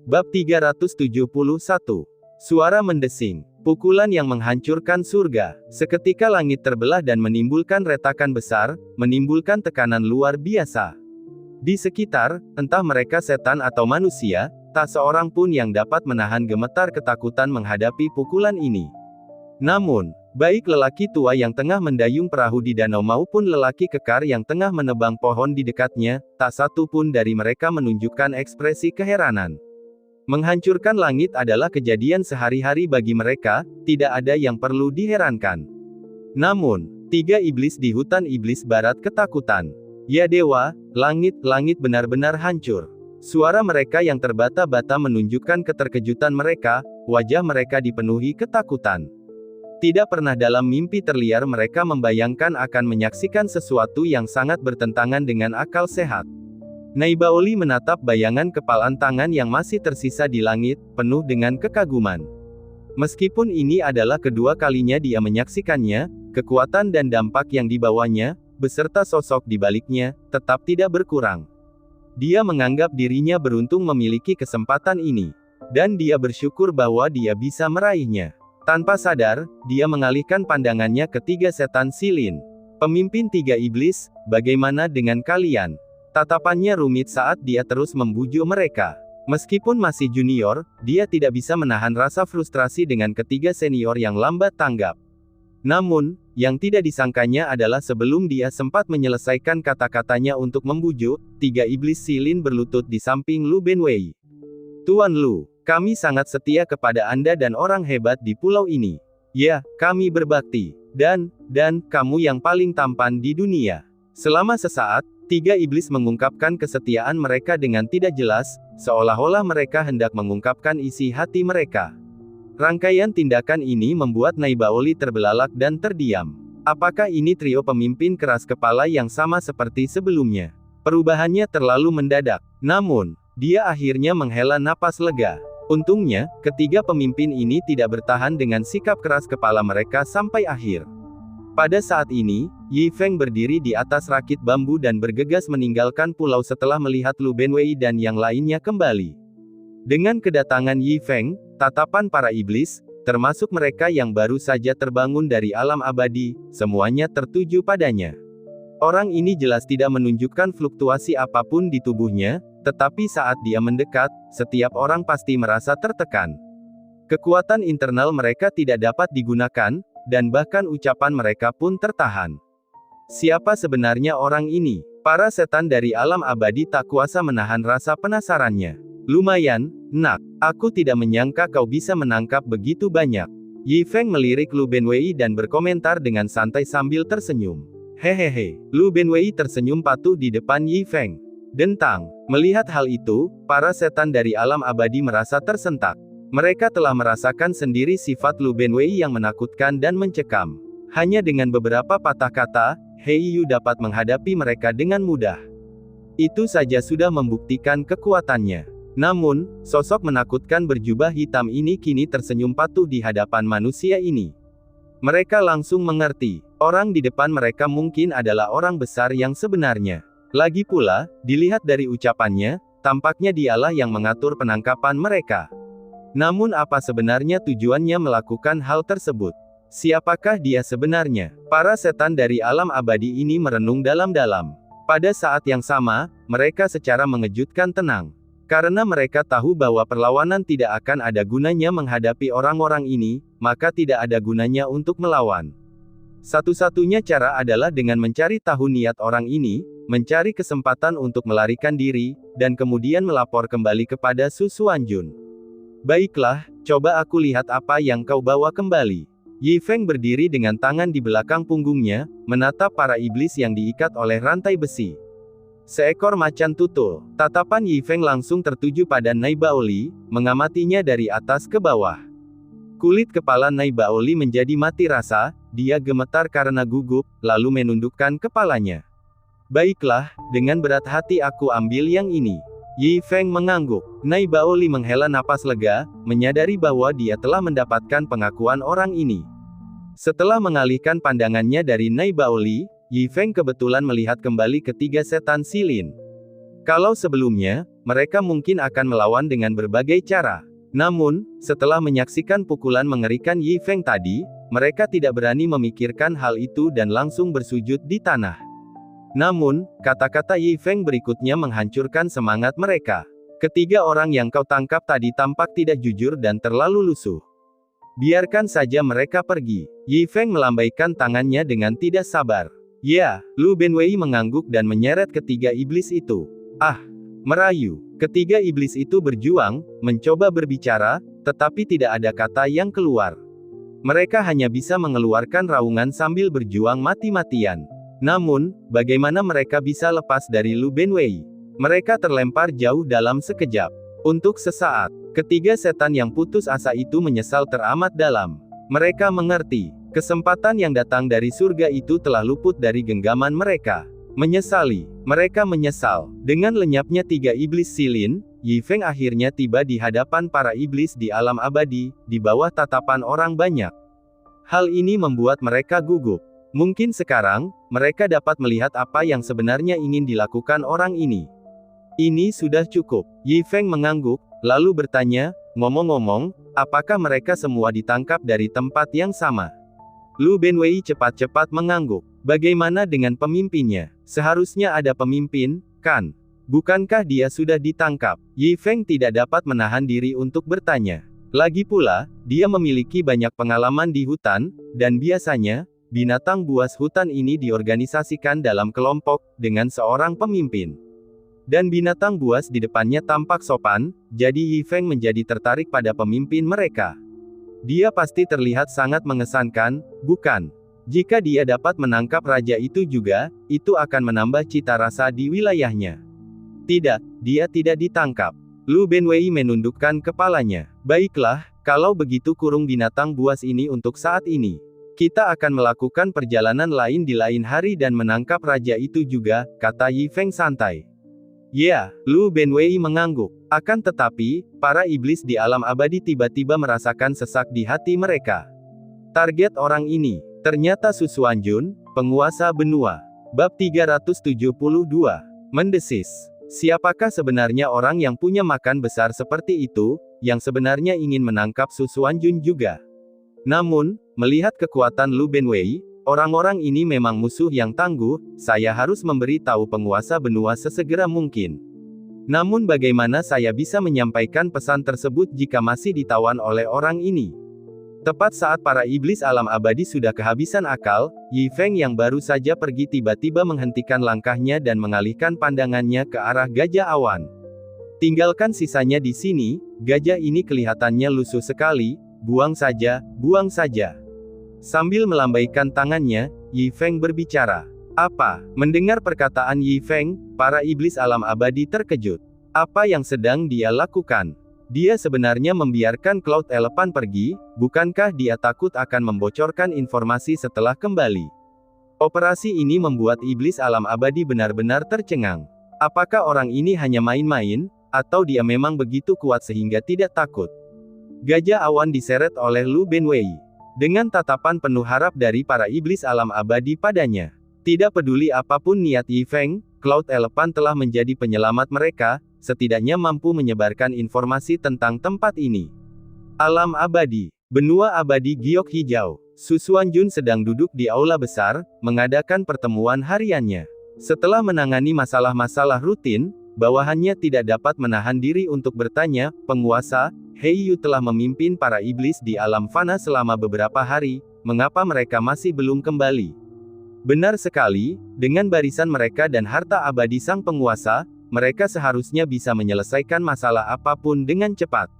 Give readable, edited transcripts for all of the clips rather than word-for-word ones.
Bab 371. Suara mendesing. Pukulan yang menghancurkan surga. Seketika langit terbelah dan menimbulkan retakan besar, menimbulkan tekanan luar biasa. Di sekitar, entah mereka setan atau manusia, tak seorang pun yang dapat menahan gemetar ketakutan menghadapi pukulan ini. Namun, baik lelaki tua yang tengah mendayung perahu di danau maupun lelaki kekar yang tengah menebang pohon di dekatnya, tak satu pun dari mereka menunjukkan ekspresi keheranan. Menghancurkan langit adalah kejadian sehari-hari bagi mereka, tidak ada yang perlu diherankan. Namun, tiga iblis di hutan iblis barat ketakutan. Ya dewa, langit benar-benar hancur. Suara mereka yang terbata-bata menunjukkan keterkejutan mereka, wajah mereka dipenuhi ketakutan. Tidak pernah dalam mimpi terliar mereka membayangkan akan menyaksikan sesuatu yang sangat bertentangan dengan akal sehat. Naibaoli menatap bayangan kepalan tangan yang masih tersisa di langit, penuh dengan kekaguman. Meskipun ini adalah kedua kalinya dia menyaksikannya, kekuatan dan dampak yang dibawanya, beserta sosok di baliknya, tetap tidak berkurang. Dia menganggap dirinya beruntung memiliki kesempatan ini. Dan dia bersyukur bahwa dia bisa meraihnya. Tanpa sadar, dia mengalihkan pandangannya ke tiga setan silin. Pemimpin tiga iblis, bagaimana dengan kalian? Tatapannya rumit saat dia terus membujuk mereka. Meskipun masih junior, dia tidak bisa menahan rasa frustrasi dengan ketiga senior yang lambat tanggap. Namun, yang tidak disangkanya adalah sebelum dia sempat menyelesaikan kata-katanya untuk membujuk, tiga iblis silin berlutut di samping Lu Benwei. Tuan Lu, kami sangat setia kepada Anda dan orang hebat di pulau ini. Ya, kami berbakti. Dan kamu yang paling tampan di dunia. Selama sesaat, tiga iblis mengungkapkan kesetiaan mereka dengan tidak jelas, seolah-olah mereka hendak mengungkapkan isi hati mereka. Rangkaian tindakan ini membuat Naibaoli terbelalak dan terdiam. Apakah ini trio pemimpin keras kepala yang sama seperti sebelumnya? Perubahannya terlalu mendadak. Namun, dia akhirnya menghela napas lega. Untungnya, ketiga pemimpin ini tidak bertahan dengan sikap keras kepala mereka sampai akhir. Pada saat ini, Yi Feng berdiri di atas rakit bambu dan bergegas meninggalkan pulau setelah melihat Lu Benwei dan yang lainnya kembali. Dengan kedatangan Yi Feng, tatapan para iblis, termasuk mereka yang baru saja terbangun dari alam abadi, semuanya tertuju padanya. Orang ini jelas tidak menunjukkan fluktuasi apapun di tubuhnya, tetapi saat dia mendekat, setiap orang pasti merasa tertekan. Kekuatan internal mereka tidak dapat digunakan, dan bahkan ucapan mereka pun tertahan. Siapa sebenarnya orang ini? Para setan dari alam abadi tak kuasa menahan rasa penasarannya. Lumayan, nak, aku tidak menyangka kau bisa menangkap begitu banyak. Yi Feng melirik Lu Benwei dan berkomentar dengan santai sambil tersenyum. Hehehe, Lu Benwei tersenyum patuh di depan Yi Feng. Dentang, melihat hal itu, para setan dari alam abadi merasa tersentak. Mereka telah merasakan sendiri sifat Lu Benwei yang menakutkan dan mencekam. Hanya dengan beberapa patah kata, Hei Yu dapat menghadapi mereka dengan mudah. Itu saja sudah membuktikan kekuatannya. Namun, sosok menakutkan berjubah hitam ini kini tersenyum patuh di hadapan manusia ini. Mereka langsung mengerti, orang di depan mereka mungkin adalah orang besar yang sebenarnya. Lagi pula, dilihat dari ucapannya, tampaknya dialah yang mengatur penangkapan mereka. Namun apa sebenarnya tujuannya melakukan hal tersebut? Siapakah dia sebenarnya? Para setan dari alam abadi ini merenung dalam-dalam. Pada saat yang sama, mereka secara mengejutkan tenang. Karena mereka tahu bahwa perlawanan tidak akan ada gunanya menghadapi orang-orang ini, maka tidak ada gunanya untuk melawan. Satu-satunya cara adalah dengan mencari tahu niat orang ini, mencari kesempatan untuk melarikan diri, dan kemudian melapor kembali kepada Su Xuanjun. Baiklah, coba aku lihat apa yang kau bawa kembali. Yi Feng berdiri dengan tangan di belakang punggungnya, menatap para iblis yang diikat oleh rantai besi. Seekor macan tutul. Tatapan Yi Feng langsung tertuju pada Naibaoli, mengamatinya dari atas ke bawah. Kulit kepala Naibaoli menjadi mati rasa, dia gemetar karena gugup, lalu menundukkan kepalanya. Baiklah, dengan berat hati aku ambil yang ini. Yi Feng mengangguk. Naibaoli menghela napas lega, menyadari bahwa dia telah mendapatkan pengakuan orang ini. Setelah mengalihkan pandangannya dari Naibaoli, Yi Feng kebetulan melihat kembali ketiga setan silin. Kalau sebelumnya, mereka mungkin akan melawan dengan berbagai cara. Namun, setelah menyaksikan pukulan mengerikan Yi Feng tadi, mereka tidak berani memikirkan hal itu dan langsung bersujud di tanah. Namun, kata-kata Yi Feng berikutnya menghancurkan semangat mereka. Ketiga orang yang kau tangkap tadi tampak tidak jujur dan terlalu lusuh. Biarkan saja mereka pergi. Yi Feng melambaikan tangannya dengan tidak sabar. Ya, Lu Benwei mengangguk dan menyeret ketiga iblis itu. Ah, merayu. Ketiga iblis itu berjuang, mencoba berbicara, tetapi tidak ada kata yang keluar. Mereka hanya bisa mengeluarkan raungan sambil berjuang mati-matian. Namun, bagaimana mereka bisa lepas dari Lu Benwei? Mereka terlempar jauh dalam sekejap. Untuk sesaat, ketiga setan yang putus asa itu menyesal teramat dalam. Mereka mengerti, kesempatan yang datang dari surga itu telah luput dari genggaman mereka. Menyesali, mereka menyesal. Dengan lenyapnya tiga iblis silin, Yi Feng akhirnya tiba di hadapan para iblis di alam abadi, di bawah tatapan orang banyak. Hal ini membuat mereka gugup. Mungkin sekarang, mereka dapat melihat apa yang sebenarnya ingin dilakukan orang ini. Ini sudah cukup. Yi Feng mengangguk, lalu bertanya, ngomong-ngomong, apakah mereka semua ditangkap dari tempat yang sama? Lu Benwei cepat-cepat mengangguk. Bagaimana dengan pemimpinnya? Seharusnya ada pemimpin, kan? Bukankah dia sudah ditangkap? Yi Feng tidak dapat menahan diri untuk bertanya. Lagi pula, dia memiliki banyak pengalaman di hutan, dan biasanya, binatang buas hutan ini diorganisasikan dalam kelompok, dengan seorang pemimpin. Dan binatang buas di depannya tampak sopan, jadi Yi Feng menjadi tertarik pada pemimpin mereka. Dia pasti terlihat sangat mengesankan, bukan? Jika dia dapat menangkap raja itu juga, itu akan menambah cita rasa di wilayahnya. Tidak, dia tidak ditangkap. Lu Benwei menundukkan kepalanya. Baiklah, kalau begitu kurung binatang buas ini untuk saat ini. Kita akan melakukan perjalanan lain di lain hari dan menangkap raja itu juga, kata Yi Feng santai. Ya, Lu Benwei mengangguk. Akan tetapi, para iblis di alam abadi tiba-tiba merasakan sesak di hati mereka. Target orang ini, ternyata Su Xuanjun, penguasa benua. Bab 372. Mendesis. Siapakah sebenarnya orang yang punya makan besar seperti itu, yang sebenarnya ingin menangkap Su Xuanjun juga? Namun, melihat kekuatan Lu Benwei, orang-orang ini memang musuh yang tangguh, saya harus memberi tahu penguasa benua sesegera mungkin. Namun bagaimana saya bisa menyampaikan pesan tersebut jika masih ditawan oleh orang ini? Tepat saat para iblis alam abadi sudah kehabisan akal, Yi Feng yang baru saja pergi tiba-tiba menghentikan langkahnya dan mengalihkan pandangannya ke arah gajah awan. Tinggalkan sisanya di sini, gajah ini kelihatannya lusuh sekali, buang saja, buang saja. Sambil melambaikan tangannya, Yi Feng berbicara. Apa? Mendengar perkataan Yi Feng, para iblis alam abadi terkejut. Apa yang sedang dia lakukan? Dia sebenarnya membiarkan Cloud Elephant pergi, bukankah dia takut akan membocorkan informasi setelah kembali? Operasi ini membuat iblis alam abadi benar-benar tercengang. Apakah orang ini hanya main-main, atau dia memang begitu kuat sehingga tidak takut? Gajah awan diseret oleh Lu Benwei. Dengan tatapan penuh harap dari para iblis alam abadi padanya. Tidak peduli apapun niat Yi Feng, Cloud Elephant telah menjadi penyelamat mereka, setidaknya mampu menyebarkan informasi tentang tempat ini. Alam abadi, benua abadi giok hijau. Su Xuanjun sedang duduk di aula besar, mengadakan pertemuan hariannya. Setelah menangani masalah-masalah rutin, bawahannya tidak dapat menahan diri untuk bertanya, penguasa, Hei Yu telah memimpin para iblis di alam fana selama beberapa hari, mengapa mereka masih belum kembali? Benar sekali, dengan barisan mereka dan harta abadi sang penguasa, mereka seharusnya bisa menyelesaikan masalah apapun dengan cepat.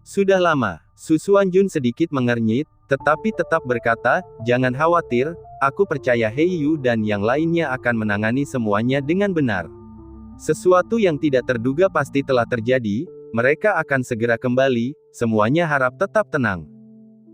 Sudah lama. Su Xuanjun sedikit mengernyit, tetapi tetap berkata, jangan khawatir, aku percaya Hei Yu dan yang lainnya akan menangani semuanya dengan benar. Sesuatu yang tidak terduga pasti telah terjadi, mereka akan segera kembali, semuanya harap tetap tenang.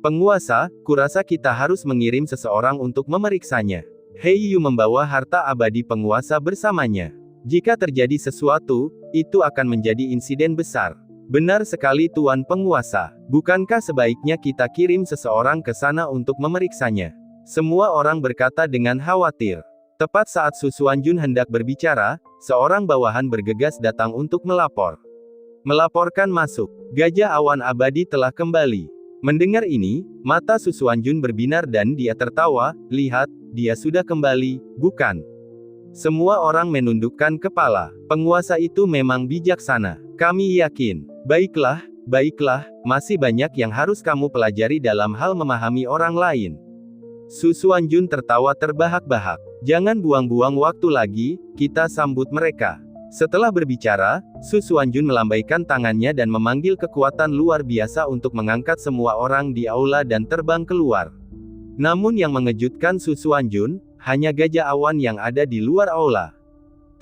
Penguasa, kurasa kita harus mengirim seseorang untuk memeriksanya. Hei Yu membawa harta abadi penguasa bersamanya. Jika terjadi sesuatu, itu akan menjadi insiden besar. Benar sekali Tuan Penguasa. Bukankah sebaiknya kita kirim seseorang ke sana untuk memeriksanya? Semua orang berkata dengan khawatir. Tepat saat Su Xuanjun hendak berbicara, seorang bawahan bergegas datang untuk melapor. Melaporkan masuk. Gajah awan abadi telah kembali. Mendengar ini, mata Su Xuanjun berbinar dan dia tertawa, lihat, dia sudah kembali, bukan? Semua orang menundukkan kepala. Penguasa itu memang bijaksana. Kami yakin. Baiklah, baiklah, masih banyak yang harus kamu pelajari dalam hal memahami orang lain. Su Xuanjun tertawa terbahak-bahak. Jangan buang-buang waktu lagi, kita sambut mereka. Setelah berbicara, Su Xuanjun melambaikan tangannya dan memanggil kekuatan luar biasa untuk mengangkat semua orang di aula dan terbang keluar. Namun yang mengejutkan Su Xuanjun, hanya gajah awan yang ada di luar aula.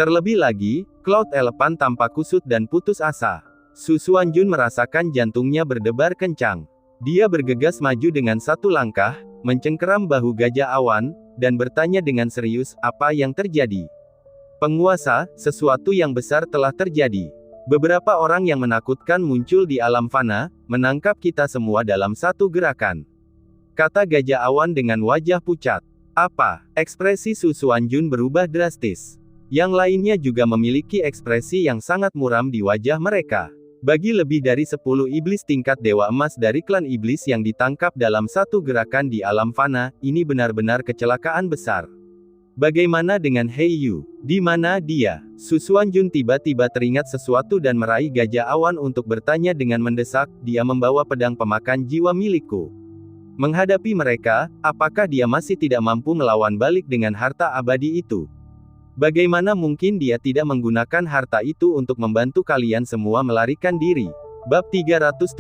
Terlebih lagi, Cloud Elephant tampak kusut dan putus asa. Su Xuanjun merasakan jantungnya berdebar kencang. Dia bergegas maju dengan satu langkah, mencengkeram bahu gajah awan, dan bertanya dengan serius, apa yang terjadi? Penguasa, sesuatu yang besar telah terjadi. Beberapa orang yang menakutkan muncul di alam fana, menangkap kita semua dalam satu gerakan. Kata gajah awan dengan wajah pucat. Apa? Ekspresi Su Xuanjun berubah drastis. Yang lainnya juga memiliki ekspresi yang sangat muram di wajah mereka. Bagi lebih dari 10 iblis tingkat Dewa Emas dari klan iblis yang ditangkap dalam satu gerakan di alam fana, ini benar-benar kecelakaan besar. Bagaimana dengan Hei Yu? Di mana dia? Su Xuanjun tiba-tiba teringat sesuatu dan meraih gajah awan untuk bertanya dengan mendesak, dia membawa pedang pemakan jiwa milikku. Menghadapi mereka, apakah dia masih tidak mampu melawan balik dengan harta abadi itu? Bagaimana mungkin dia tidak menggunakan harta itu untuk membantu kalian semua melarikan diri? Bab 373.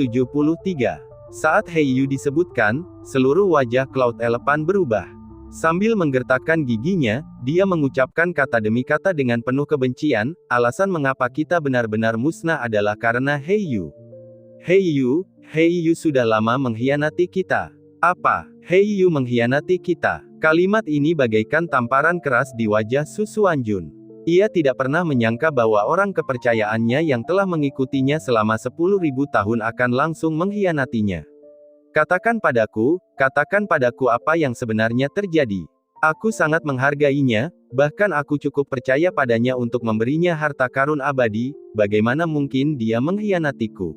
Saat Hei Yu disebutkan, seluruh wajah Cloud Elephant berubah. Sambil menggertakkan giginya, dia mengucapkan kata demi kata dengan penuh kebencian, alasan mengapa kita benar-benar musnah adalah karena Hei Yu. Hei Yu sudah lama mengkhianati kita. Apa? Hei Yu mengkhianati kita. Kalimat ini bagaikan tamparan keras di wajah Su Xuanjun. Ia tidak pernah menyangka bahwa orang kepercayaannya yang telah mengikutinya selama 10.000 tahun akan langsung mengkhianatinya. Katakan padaku apa yang sebenarnya terjadi. Aku sangat menghargainya, bahkan aku cukup percaya padanya untuk memberinya harta karun abadi, bagaimana mungkin dia mengkhianatiku?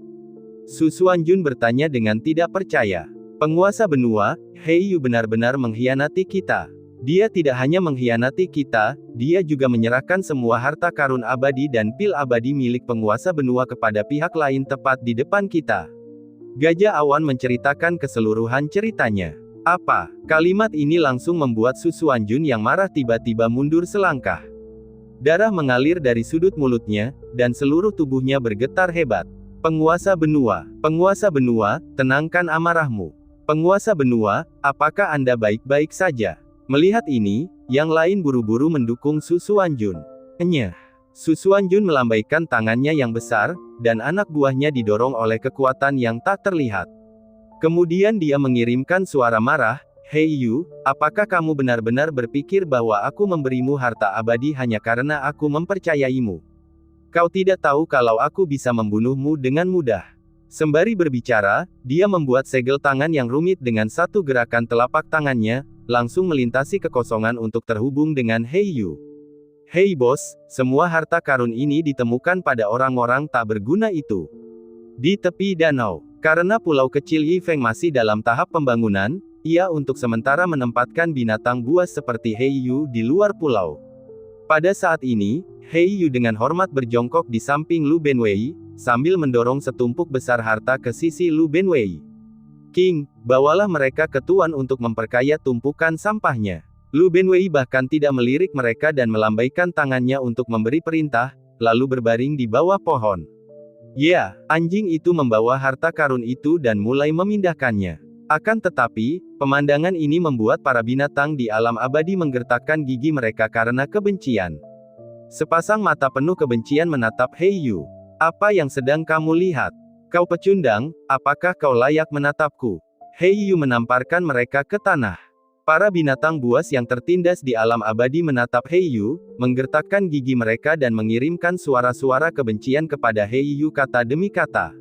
Su Xuanjun bertanya dengan tidak percaya. Penguasa benua, Hei Yu benar-benar mengkhianati kita. Dia tidak hanya mengkhianati kita, dia juga menyerahkan semua harta karun abadi dan pil abadi milik penguasa benua kepada pihak lain tepat di depan kita. Gajah awan menceritakan keseluruhan ceritanya. Apa? Kalimat ini langsung membuat Su Xuanjun yang marah tiba-tiba mundur selangkah. Darah mengalir dari sudut mulutnya, dan seluruh tubuhnya bergetar hebat. Penguasa benua, tenangkan amarahmu. Penguasa benua, apakah Anda baik-baik saja? Melihat ini, yang lain buru-buru mendukung Su Xuanjun. Su Xuanjun melambaikan tangannya yang besar, dan anak buahnya didorong oleh kekuatan yang tak terlihat. Kemudian dia mengirimkan suara marah, Hei Yu, apakah kamu benar-benar berpikir bahwa aku memberimu harta abadi hanya karena aku mempercayaimu? Kau tidak tahu kalau aku bisa membunuhmu dengan mudah. Sembari berbicara, dia membuat segel tangan yang rumit dengan satu gerakan telapak tangannya, langsung melintasi kekosongan untuk terhubung dengan Hei Yu. Hei bos, semua harta karun ini ditemukan pada orang-orang tak berguna itu. Di tepi danau, karena pulau kecil Yifeng masih dalam tahap pembangunan, ia untuk sementara menempatkan binatang buas seperti Hei Yu di luar pulau. Pada saat ini, Hei Yu dengan hormat berjongkok di samping Lu Benwei, sambil mendorong setumpuk besar harta ke sisi Lu Benwei. King, bawalah mereka ke tuan untuk memperkaya tumpukan sampahnya. Lu Benwei bahkan tidak melirik mereka dan melambaikan tangannya untuk memberi perintah, lalu berbaring di bawah pohon. Ya, anjing itu membawa harta karun itu dan mulai memindahkannya. Akan tetapi, pemandangan ini membuat para binatang di alam abadi menggertakkan gigi mereka karena kebencian. Sepasang mata penuh kebencian menatap Hei Yu. Apa yang sedang kamu lihat? Kau pecundang, apakah kau layak menatapku? Hei Yu menamparkan mereka ke tanah. Para binatang buas yang tertindas di alam abadi menatap Hei Yu, menggertakkan gigi mereka dan mengirimkan suara-suara kebencian kepada Hei Yu kata demi kata.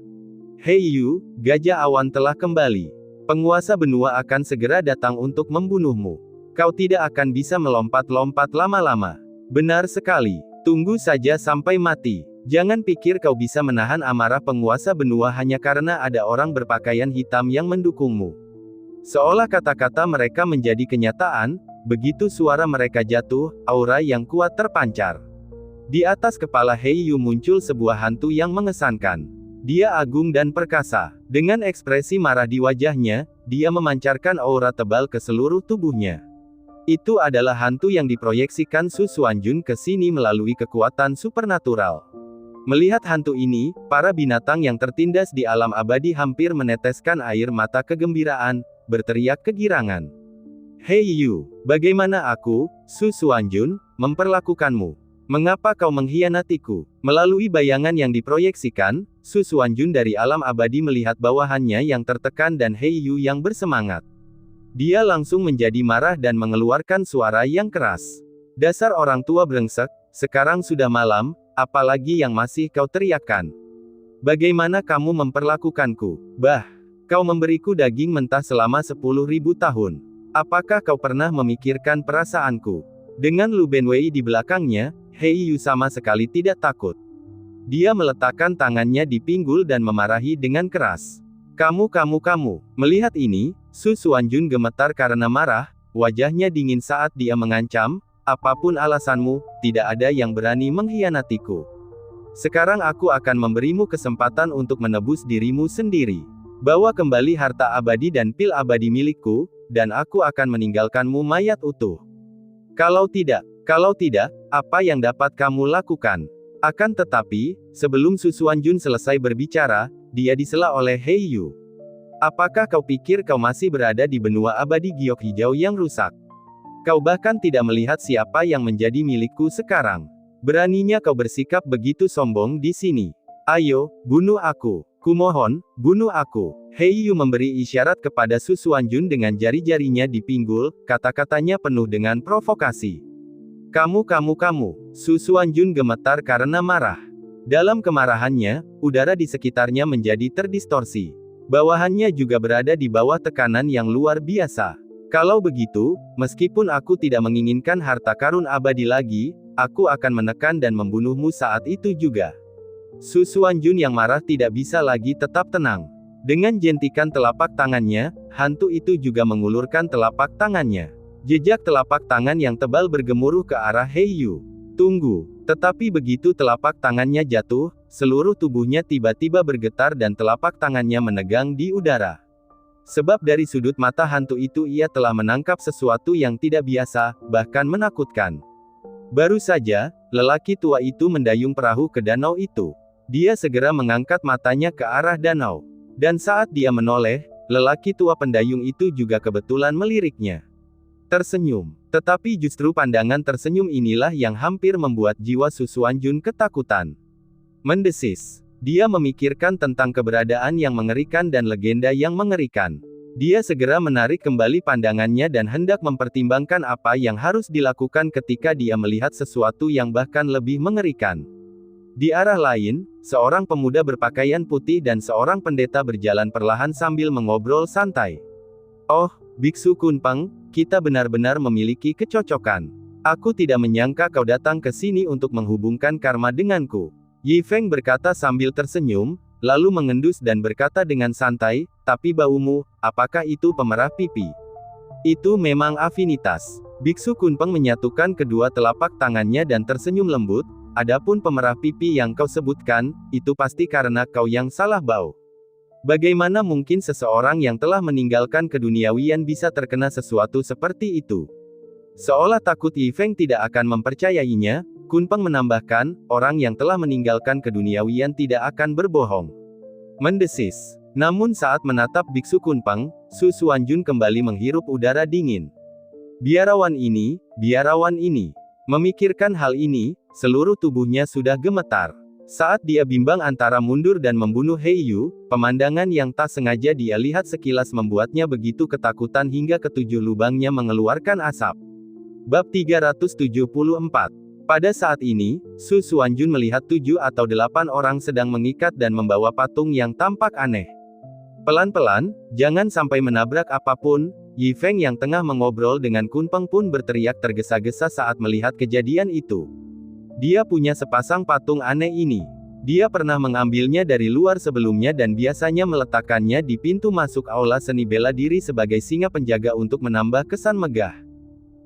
Hei Yu, gajah awan telah kembali. Penguasa benua akan segera datang untuk membunuhmu. Kau tidak akan bisa melompat-lompat lama-lama. Benar sekali. Tunggu saja sampai mati. Jangan pikir kau bisa menahan amarah penguasa benua hanya karena ada orang berpakaian hitam yang mendukungmu. Seolah kata-kata mereka menjadi kenyataan, begitu suara mereka jatuh, aura yang kuat terpancar. Di atas kepala Heiyu muncul sebuah hantu yang mengesankan. Dia agung dan perkasa. Dengan ekspresi marah di wajahnya, dia memancarkan aura tebal ke seluruh tubuhnya. Itu adalah hantu yang diproyeksikan Su Xuanjun ke sini melalui kekuatan supernatural. Melihat hantu ini, para binatang yang tertindas di alam abadi hampir meneteskan air mata kegembiraan, berteriak kegirangan. Heiyu, bagaimana aku, Su Xuanjun, memperlakukanmu? Mengapa kau mengkhianatiku? Melalui bayangan yang diproyeksikan, Su Xuanjun dari alam abadi melihat bawahannya yang tertekan dan Heiyu yang bersemangat. Dia langsung menjadi marah dan mengeluarkan suara yang keras. Dasar orang tua brengsek, sekarang sudah malam, apalagi yang masih kau teriakkan? Bagaimana kamu memperlakukanku? Bah, kau memberiku daging mentah selama 10.000 tahun. Apakah kau pernah memikirkan perasaanku? Dengan Lu Benwei di belakangnya, Heiyu sama sekali tidak takut. Dia meletakkan tangannya di pinggul dan memarahi dengan keras. Kamu. Melihat ini, Su Xuanjun gemetar karena marah, wajahnya dingin saat dia mengancam, apapun alasanmu, tidak ada yang berani mengkhianatiku. Sekarang aku akan memberimu kesempatan untuk menebus dirimu sendiri. Bawa kembali harta abadi dan pil abadi milikku, dan aku akan meninggalkanmu mayat utuh. Kalau tidak, apa yang dapat kamu lakukan? Akan tetapi, sebelum Su Xuanjun selesai berbicara, dia disela oleh Heiyu. Apakah kau pikir kau masih berada di benua abadi giok hijau yang rusak? Kau bahkan tidak melihat siapa yang menjadi milikku sekarang. Beraninya kau bersikap begitu sombong di sini. Ayo, bunuh aku. Kumohon, bunuh aku. Heiyu memberi isyarat kepada Su Xuanjun dengan jari-jarinya di pinggul, kata-katanya penuh dengan provokasi. Kamu. Su Xuanjun gemetar karena marah. Dalam kemarahannya, udara di sekitarnya menjadi terdistorsi. Bawahannya juga berada di bawah tekanan yang luar biasa. Kalau begitu, meskipun aku tidak menginginkan harta karun abadi lagi, aku akan menekan dan membunuhmu saat itu juga. Su Xuanjun yang marah tidak bisa lagi tetap tenang. Dengan jentikan telapak tangannya, hantu itu juga mengulurkan telapak tangannya. Jejak telapak tangan yang tebal bergemuruh ke arah Heiyu. Tunggu. Tetapi begitu telapak tangannya jatuh, seluruh tubuhnya tiba-tiba bergetar dan telapak tangannya menegang di udara. Sebab dari sudut mata hantu itu ia telah menangkap sesuatu yang tidak biasa, bahkan menakutkan. Baru saja, lelaki tua itu mendayung perahu ke danau itu. Dia segera mengangkat matanya ke arah danau. Dan saat dia menoleh, lelaki tua pendayung itu juga kebetulan meliriknya. Tersenyum. Tetapi justru pandangan tersenyum inilah yang hampir membuat jiwa Su Xuanjun ketakutan. Mendesis. Dia memikirkan tentang keberadaan yang mengerikan dan legenda yang mengerikan. Dia segera menarik kembali pandangannya dan hendak mempertimbangkan apa yang harus dilakukan ketika dia melihat sesuatu yang bahkan lebih mengerikan. Di arah lain, seorang pemuda berpakaian putih dan seorang pendeta berjalan perlahan sambil mengobrol santai. Oh, Biksu Kunpeng, kita benar-benar memiliki kecocokan. Aku tidak menyangka kau datang ke sini untuk menghubungkan karma denganku. Yi Feng berkata sambil tersenyum, lalu mengendus dan berkata dengan santai, tapi baumu, apakah itu pemerah pipi? Itu memang afinitas. Biksu Kunpeng menyatukan kedua telapak tangannya dan tersenyum lembut, adapun pemerah pipi yang kau sebutkan, itu pasti karena kau yang salah bau. Bagaimana mungkin seseorang yang telah meninggalkan keduniawian bisa terkena sesuatu seperti itu? Seolah takut Yi Feng tidak akan mempercayainya, Kunpeng menambahkan, orang yang telah meninggalkan keduniawian tidak akan berbohong. Mendesis. Namun saat menatap Biksu Kunpeng, Su Xuanjun kembali menghirup udara dingin. Biarawan ini. Memikirkan hal ini, seluruh tubuhnya sudah gemetar. Saat dia bimbang antara mundur dan membunuh Heiyu, pemandangan yang tak sengaja dia lihat sekilas membuatnya begitu ketakutan hingga ketujuh lubangnya mengeluarkan asap. Bab 374. Pada saat ini, Su Xuanjun melihat 7 atau 8 orang sedang mengikat dan membawa patung yang tampak aneh. Pelan-pelan, jangan sampai menabrak apapun, Yi Feng yang tengah mengobrol dengan Kun Peng pun berteriak tergesa-gesa saat melihat kejadian itu. Dia punya sepasang patung aneh ini. Dia pernah mengambilnya dari luar sebelumnya dan biasanya meletakkannya di pintu masuk aula seni bela diri sebagai singa penjaga untuk menambah kesan megah.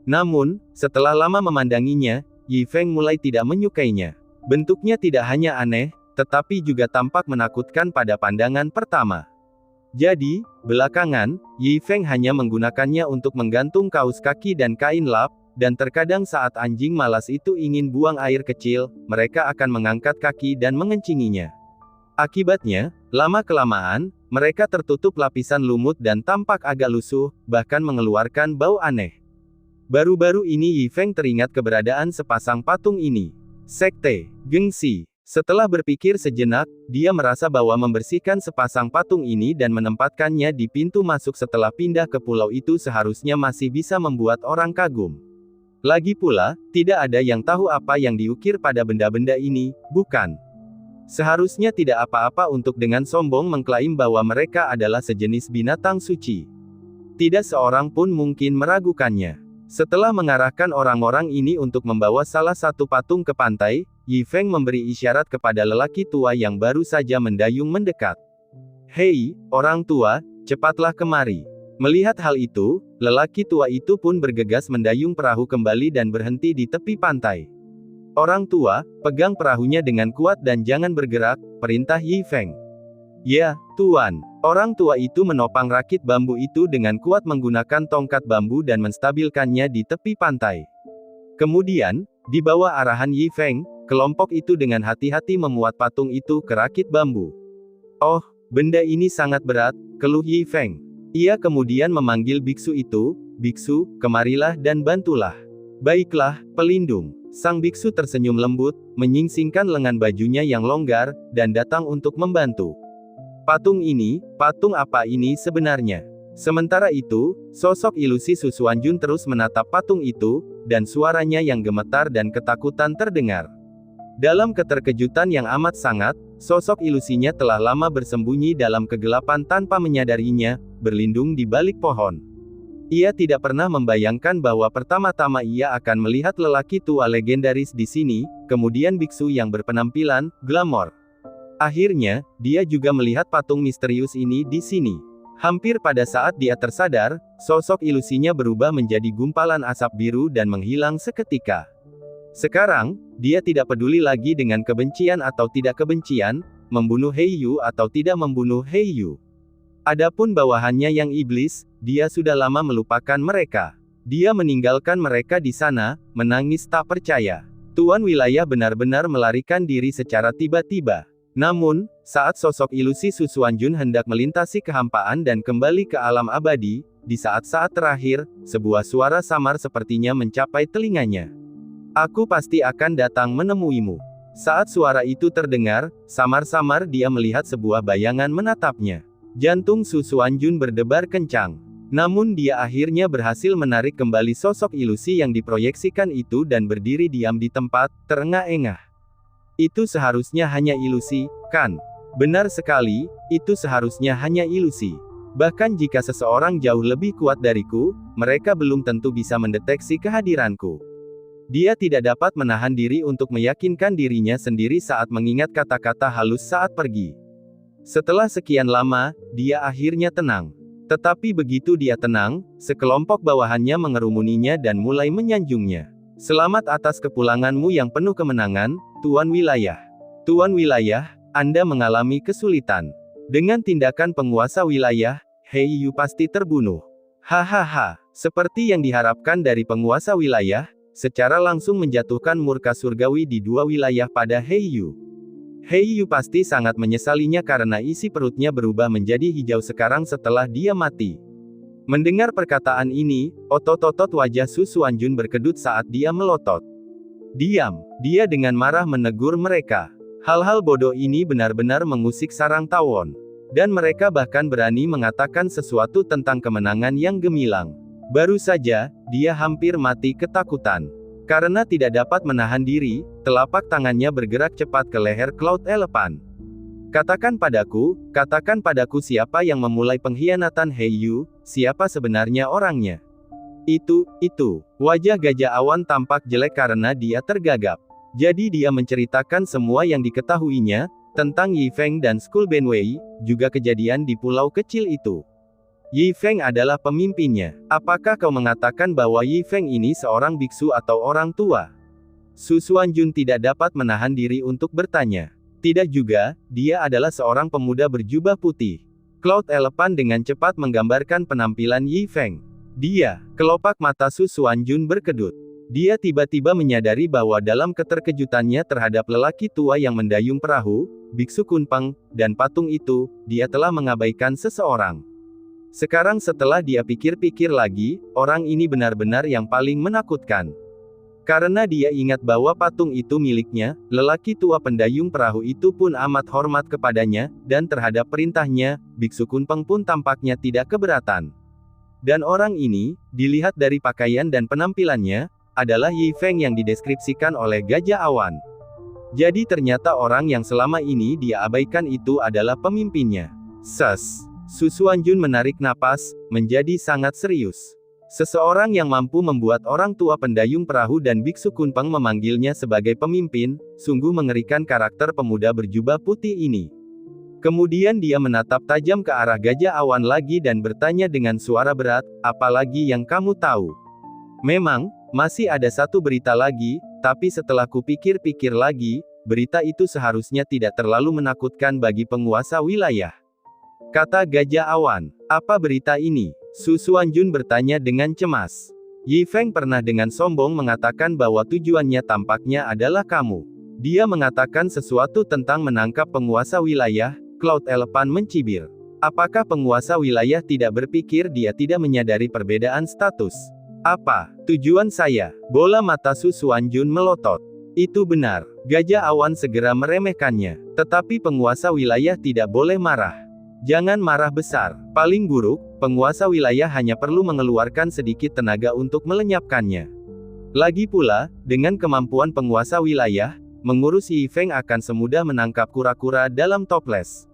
Namun, setelah lama memandanginya, Yi Feng mulai tidak menyukainya. Bentuknya tidak hanya aneh, tetapi juga tampak menakutkan pada pandangan pertama. Jadi, belakangan, Yi Feng hanya menggunakannya untuk menggantung kaos kaki dan kain lap, dan terkadang saat anjing malas itu ingin buang air kecil, mereka akan mengangkat kaki dan mengencinginya. Akibatnya, lama-kelamaan, mereka tertutup lapisan lumut dan tampak agak lusuh, bahkan mengeluarkan bau aneh. Baru-baru ini Yi Feng teringat keberadaan sepasang patung ini. Sekte Gengsi. Setelah berpikir sejenak, dia merasa bahwa membersihkan sepasang patung ini dan menempatkannya di pintu masuk setelah pindah ke pulau itu seharusnya masih bisa membuat orang kagum. Lagi pula, tidak ada yang tahu apa yang diukir pada benda-benda ini, bukan? Seharusnya tidak apa-apa untuk dengan sombong mengklaim bahwa mereka adalah sejenis binatang suci. Tidak seorang pun mungkin meragukannya. Setelah mengarahkan orang-orang ini untuk membawa salah satu patung ke pantai, Yi Feng memberi isyarat kepada lelaki tua yang baru saja mendayung mendekat. "Hei, orang tua, cepatlah kemari." Melihat hal itu, lelaki tua itu pun bergegas mendayung perahu kembali dan berhenti di tepi pantai. "Orang tua, pegang perahunya dengan kuat dan jangan bergerak," perintah Yi Feng. "Ya, Tuan." Orang tua itu menopang rakit bambu itu dengan kuat menggunakan tongkat bambu dan menstabilkannya di tepi pantai. Kemudian, di bawah arahan Yi Feng, kelompok itu dengan hati-hati memuat patung itu ke rakit bambu. "Oh, benda ini sangat berat," keluh Yi Feng. Ia kemudian memanggil biksu itu, "Biksu, kemarilah dan bantulah." "Baiklah, pelindung." Sang biksu tersenyum lembut, menyingsingkan lengan bajunya yang longgar, dan datang untuk membantu. "Patung ini, patung apa ini sebenarnya?" Sementara itu, sosok ilusi Su Xuanjun terus menatap patung itu, dan suaranya yang gemetar dan ketakutan terdengar. Dalam keterkejutan yang amat sangat, sosok ilusinya telah lama bersembunyi dalam kegelapan tanpa menyadarinya, berlindung di balik pohon. Ia tidak pernah membayangkan bahwa pertama-tama ia akan melihat lelaki tua legendaris di sini, kemudian biksu yang berpenampilan glamor. Akhirnya, dia juga melihat patung misterius ini di sini. Hampir pada saat dia tersadar, sosok ilusinya berubah menjadi gumpalan asap biru dan menghilang seketika. Sekarang, dia tidak peduli lagi dengan kebencian atau tidak kebencian, membunuh Heiyu atau tidak membunuh Heiyu. Adapun bawahannya yang iblis, dia sudah lama melupakan mereka. Dia meninggalkan mereka di sana, menangis tak percaya. Tuan wilayah benar-benar melarikan diri secara tiba-tiba. Namun, saat sosok ilusi Su Xuanjun hendak melintasi kehampaan dan kembali ke alam abadi, di saat-saat terakhir, sebuah suara samar sepertinya mencapai telinganya. "Aku pasti akan datang menemuimu." Saat suara itu terdengar, samar-samar dia melihat sebuah bayangan menatapnya. Jantung Su Xuanjun berdebar kencang. Namun dia akhirnya berhasil menarik kembali sosok ilusi yang diproyeksikan itu dan berdiri diam di tempat, terengah-engah. "Itu seharusnya hanya ilusi, kan?" "Benar sekali, itu seharusnya hanya ilusi. Bahkan jika seseorang jauh lebih kuat dariku, mereka belum tentu bisa mendeteksi kehadiranku." Dia tidak dapat menahan diri untuk meyakinkan dirinya sendiri saat mengingat kata-kata halus saat pergi. Setelah sekian lama, dia akhirnya tenang. Tetapi begitu dia tenang, sekelompok bawahannya mengerumuninya dan mulai menyanjungnya. "Selamat atas kepulanganmu yang penuh kemenangan, Tuan Wilayah. Tuan Wilayah, Anda mengalami kesulitan. Dengan tindakan penguasa wilayah, Heiyu pasti terbunuh." Hahaha, seperti yang diharapkan dari penguasa wilayah, secara langsung menjatuhkan murka surgawi di dua wilayah pada Heiyu. Heiyu pasti sangat menyesalinya karena isi perutnya berubah menjadi hijau sekarang setelah dia mati. Mendengar perkataan ini, otot-otot wajah Su Xuanjun berkedut saat dia melotot. "Diam!" Dia dengan marah menegur mereka. Hal-hal bodoh ini benar-benar mengusik sarang tawon. Dan mereka bahkan berani mengatakan sesuatu tentang kemenangan yang gemilang. Baru saja, dia hampir mati ketakutan. Karena tidak dapat menahan diri, telapak tangannya bergerak cepat ke leher Cloud Elephant. Katakan padaku siapa yang memulai pengkhianatan He Yu, siapa sebenarnya orangnya. Itu. Wajah Gajah Awan tampak jelek karena dia tergagap. Jadi dia menceritakan semua yang diketahuinya, tentang Yi Feng dan Skull Benwei, juga kejadian di pulau kecil itu. Yi Feng adalah pemimpinnya. Apakah kau mengatakan bahwa Yi Feng ini seorang biksu atau orang tua? Su Xuanjun tidak dapat menahan diri untuk bertanya. Tidak juga, dia adalah seorang pemuda berjubah putih. Cloud Elephant dengan cepat menggambarkan penampilan Yi Feng. Kelopak mata Su Xuanjun berkedut. Dia tiba-tiba menyadari bahwa dalam keterkejutannya terhadap lelaki tua yang mendayung perahu, Biksu Kunpeng, dan patung itu, dia telah mengabaikan seseorang. Sekarang setelah dia pikir-pikir lagi, orang ini benar-benar yang paling menakutkan. Karena dia ingat bahwa patung itu miliknya, lelaki tua pendayung perahu itu pun amat hormat kepadanya, dan terhadap perintahnya, Biksu Kunpeng pun tampaknya tidak keberatan. Dan orang ini, dilihat dari pakaian dan penampilannya, adalah Yi Feng yang dideskripsikan oleh Gajah Awan. Jadi ternyata orang yang selama ini dia abaikan itu adalah pemimpinnya. Su Xuanjun menarik napas, menjadi sangat serius. Seseorang yang mampu membuat orang tua pendayung perahu dan Biksu Kunpeng memanggilnya sebagai pemimpin, sungguh mengerikan karakter pemuda berjubah putih ini. Kemudian dia menatap tajam ke arah Gajah Awan lagi dan bertanya dengan suara berat, apalagi yang kamu tahu? Memang, masih ada satu berita lagi, tapi setelah kupikir-pikir lagi, berita itu seharusnya tidak terlalu menakutkan bagi penguasa wilayah. Kata Gajah Awan. Apa berita ini? Su Xuanjun bertanya dengan cemas. Yi Feng pernah dengan sombong mengatakan bahwa tujuannya tampaknya adalah kamu. Dia mengatakan sesuatu tentang menangkap penguasa wilayah. Cloud Elephant mencibir. Apakah penguasa wilayah tidak berpikir dia tidak menyadari perbedaan status? Apa tujuan saya? Bola mata Su Xuanjun melotot. Itu benar. Gajah Awan segera meremehkannya. Tetapi penguasa wilayah tidak boleh marah. Jangan marah besar. Paling buruk, penguasa wilayah hanya perlu mengeluarkan sedikit tenaga untuk melenyapkannya. Lagi pula, dengan kemampuan penguasa wilayah, mengurus Yi Feng akan semudah menangkap kura-kura dalam toples.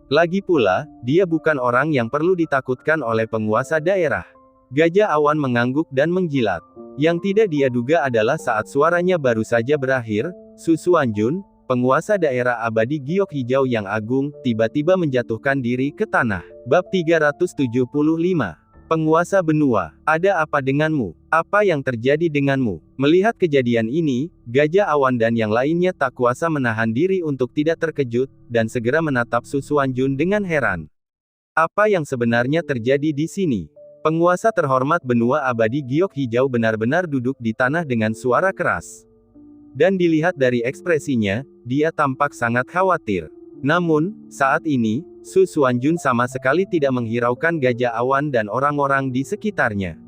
Lagi pula, dia bukan orang yang perlu ditakutkan oleh penguasa daerah. Gajah Awan mengangguk dan menjilat. Yang tidak dia duga adalah saat suaranya baru saja berakhir, Su Xuanjun, penguasa daerah abadi giok hijau yang agung, tiba-tiba menjatuhkan diri ke tanah. Bab 375. Penguasa benua, ada apa denganmu? Apa yang terjadi denganmu? Melihat kejadian ini, Gajah Awan dan yang lainnya tak kuasa menahan diri untuk tidak terkejut, dan segera menatap Su Xuanjun dengan heran. Apa yang sebenarnya terjadi di sini? Penguasa terhormat benua abadi giok hijau benar-benar duduk di tanah dengan suara keras. Dan dilihat dari ekspresinya, dia tampak sangat khawatir. Namun, saat ini, Su Xuanjun sama sekali tidak menghiraukan Gajah Awan dan orang-orang di sekitarnya.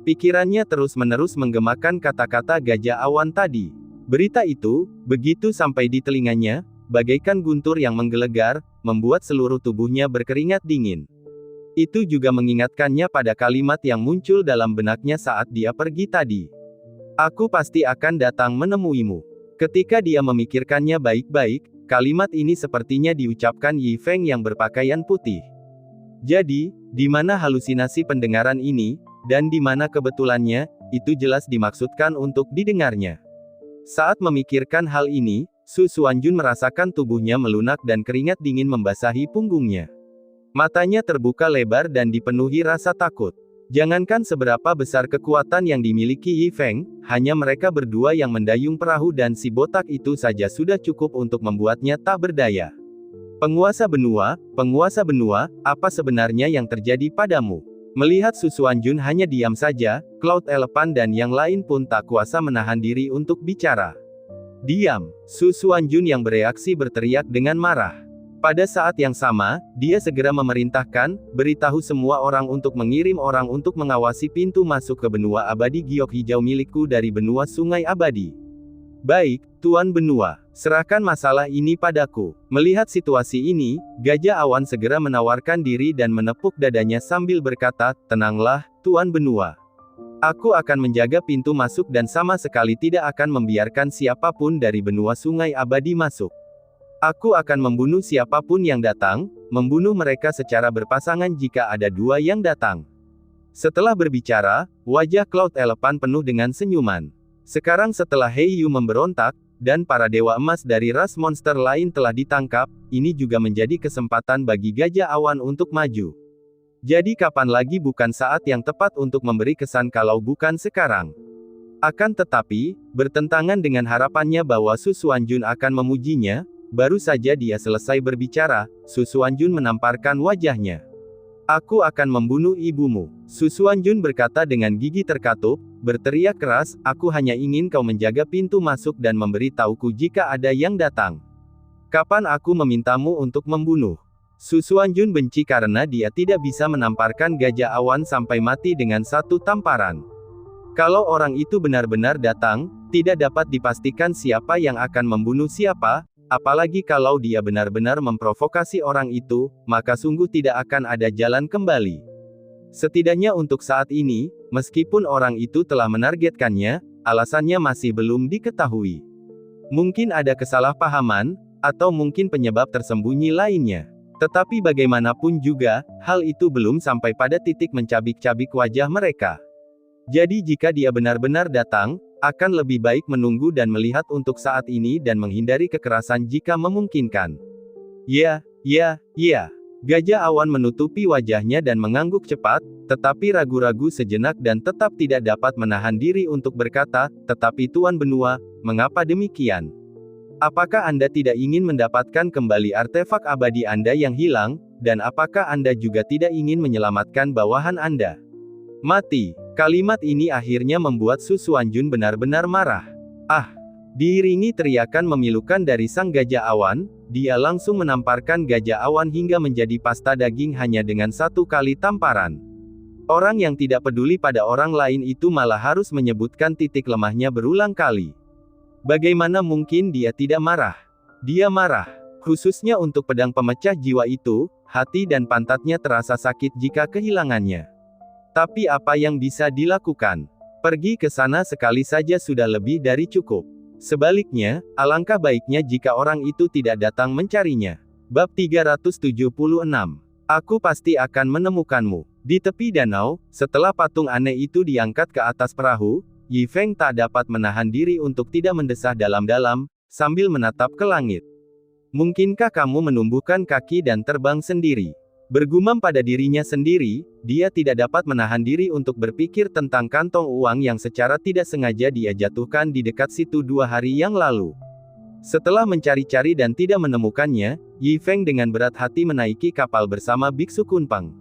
Pikirannya terus-menerus menggemakan kata-kata Gajah Awan tadi. Berita itu, begitu sampai di telinganya, bagaikan guntur yang menggelegar, membuat seluruh tubuhnya berkeringat dingin. Itu juga mengingatkannya pada kalimat yang muncul dalam benaknya saat dia pergi tadi. Aku pasti akan datang menemuimu. Ketika dia memikirkannya baik-baik, kalimat ini sepertinya diucapkan Yi Feng yang berpakaian putih. Jadi, di mana halusinasi pendengaran ini, dan di mana kebetulannya, itu jelas dimaksudkan untuk didengarnya. Saat memikirkan hal ini, Su Xuanjun merasakan tubuhnya melunak dan keringat dingin membasahi punggungnya. Matanya terbuka lebar dan dipenuhi rasa takut. Jangankan seberapa besar kekuatan yang dimiliki Yi Feng, hanya mereka berdua yang mendayung perahu dan si botak itu saja sudah cukup untuk membuatnya tak berdaya. Penguasa benua, apa sebenarnya yang terjadi padamu? Melihat Su Xuanjun hanya diam saja, Cloud Elephant dan yang lain pun tak kuasa menahan diri untuk bicara. Diam! Su Xuanjun yang bereaksi berteriak dengan marah. Pada saat yang sama, dia segera memerintahkan, beritahu semua orang untuk mengirim orang untuk mengawasi pintu masuk ke benua abadi giok hijau milikku dari benua sungai abadi. Baik, Tuan Benua, serahkan masalah ini padaku. Melihat situasi ini, Gajah Awan segera menawarkan diri dan menepuk dadanya sambil berkata, tenanglah, Tuan Benua. Aku akan menjaga pintu masuk dan sama sekali tidak akan membiarkan siapapun dari benua sungai abadi masuk. Aku akan membunuh siapapun yang datang, membunuh mereka secara berpasangan jika ada dua yang datang. Setelah berbicara, wajah Cloud Elephant penuh dengan senyuman. Sekarang setelah Heiyu memberontak, dan para dewa emas dari ras monster lain telah ditangkap, ini juga menjadi kesempatan bagi Gajah Awan untuk maju. Jadi kapan lagi bukan saat yang tepat untuk memberi kesan kalau bukan sekarang. Akan tetapi, bertentangan dengan harapannya bahwa Su Xuanjun akan memujinya, baru saja dia selesai berbicara, Su Xuanjun menamparkan wajahnya. Aku akan membunuh ibumu. Su Xuanjun berkata dengan gigi terkatup, berteriak keras, aku hanya ingin kau menjaga pintu masuk dan memberi tahuku jika ada yang datang. Kapan aku memintamu untuk membunuh? Su Xuanjun benci karena dia tidak bisa menamparkan Gajah Awan sampai mati dengan satu tamparan. Kalau orang itu benar-benar datang, tidak dapat dipastikan siapa yang akan membunuh siapa, apalagi kalau dia benar-benar memprovokasi orang itu, maka sungguh tidak akan ada jalan kembali. Setidaknya untuk saat ini, meskipun orang itu telah menargetkannya, alasannya masih belum diketahui. Mungkin ada kesalahpahaman, atau mungkin penyebab tersembunyi lainnya. Tetapi bagaimanapun juga, hal itu belum sampai pada titik mencabik-cabik wajah mereka. Jadi jika dia benar-benar datang, akan lebih baik menunggu dan melihat untuk saat ini dan menghindari kekerasan jika memungkinkan. Ya. Gajah Awan menutupi wajahnya dan mengangguk cepat, tetapi ragu-ragu sejenak dan tetap tidak dapat menahan diri untuk berkata, tetapi Tuan Benua, mengapa demikian? Apakah Anda tidak ingin mendapatkan kembali artefak abadi Anda yang hilang, dan apakah Anda juga tidak ingin menyelamatkan bawahan Anda? Mati. Kalimat ini akhirnya membuat Su Xuanjun benar-benar marah. Diiringi teriakan memilukan dari sang Gajah Awan, dia langsung menamparkan Gajah Awan hingga menjadi pasta daging hanya dengan satu kali tamparan. Orang yang tidak peduli pada orang lain itu malah harus menyebutkan titik lemahnya berulang kali. Bagaimana mungkin dia tidak marah? Dia marah. Khususnya untuk pedang pemecah jiwa itu, hati dan pantatnya terasa sakit jika kehilangannya. Tapi apa yang bisa dilakukan? Pergi ke sana sekali saja sudah lebih dari cukup. Sebaliknya, alangkah baiknya jika orang itu tidak datang mencarinya. Bab 376. Aku pasti akan menemukanmu. Di tepi danau, setelah patung aneh itu diangkat ke atas perahu, Yi Feng tak dapat menahan diri untuk tidak mendesah dalam-dalam, sambil menatap ke langit. Mungkinkah kamu menumbuhkan kaki dan terbang sendiri? Bergumam pada dirinya sendiri, dia tidak dapat menahan diri untuk berpikir tentang kantong uang yang secara tidak sengaja dia jatuhkan di dekat situ 2 hari yang lalu. Setelah mencari-cari dan tidak menemukannya, Yi Feng dengan berat hati menaiki kapal bersama Biksu Kunpeng.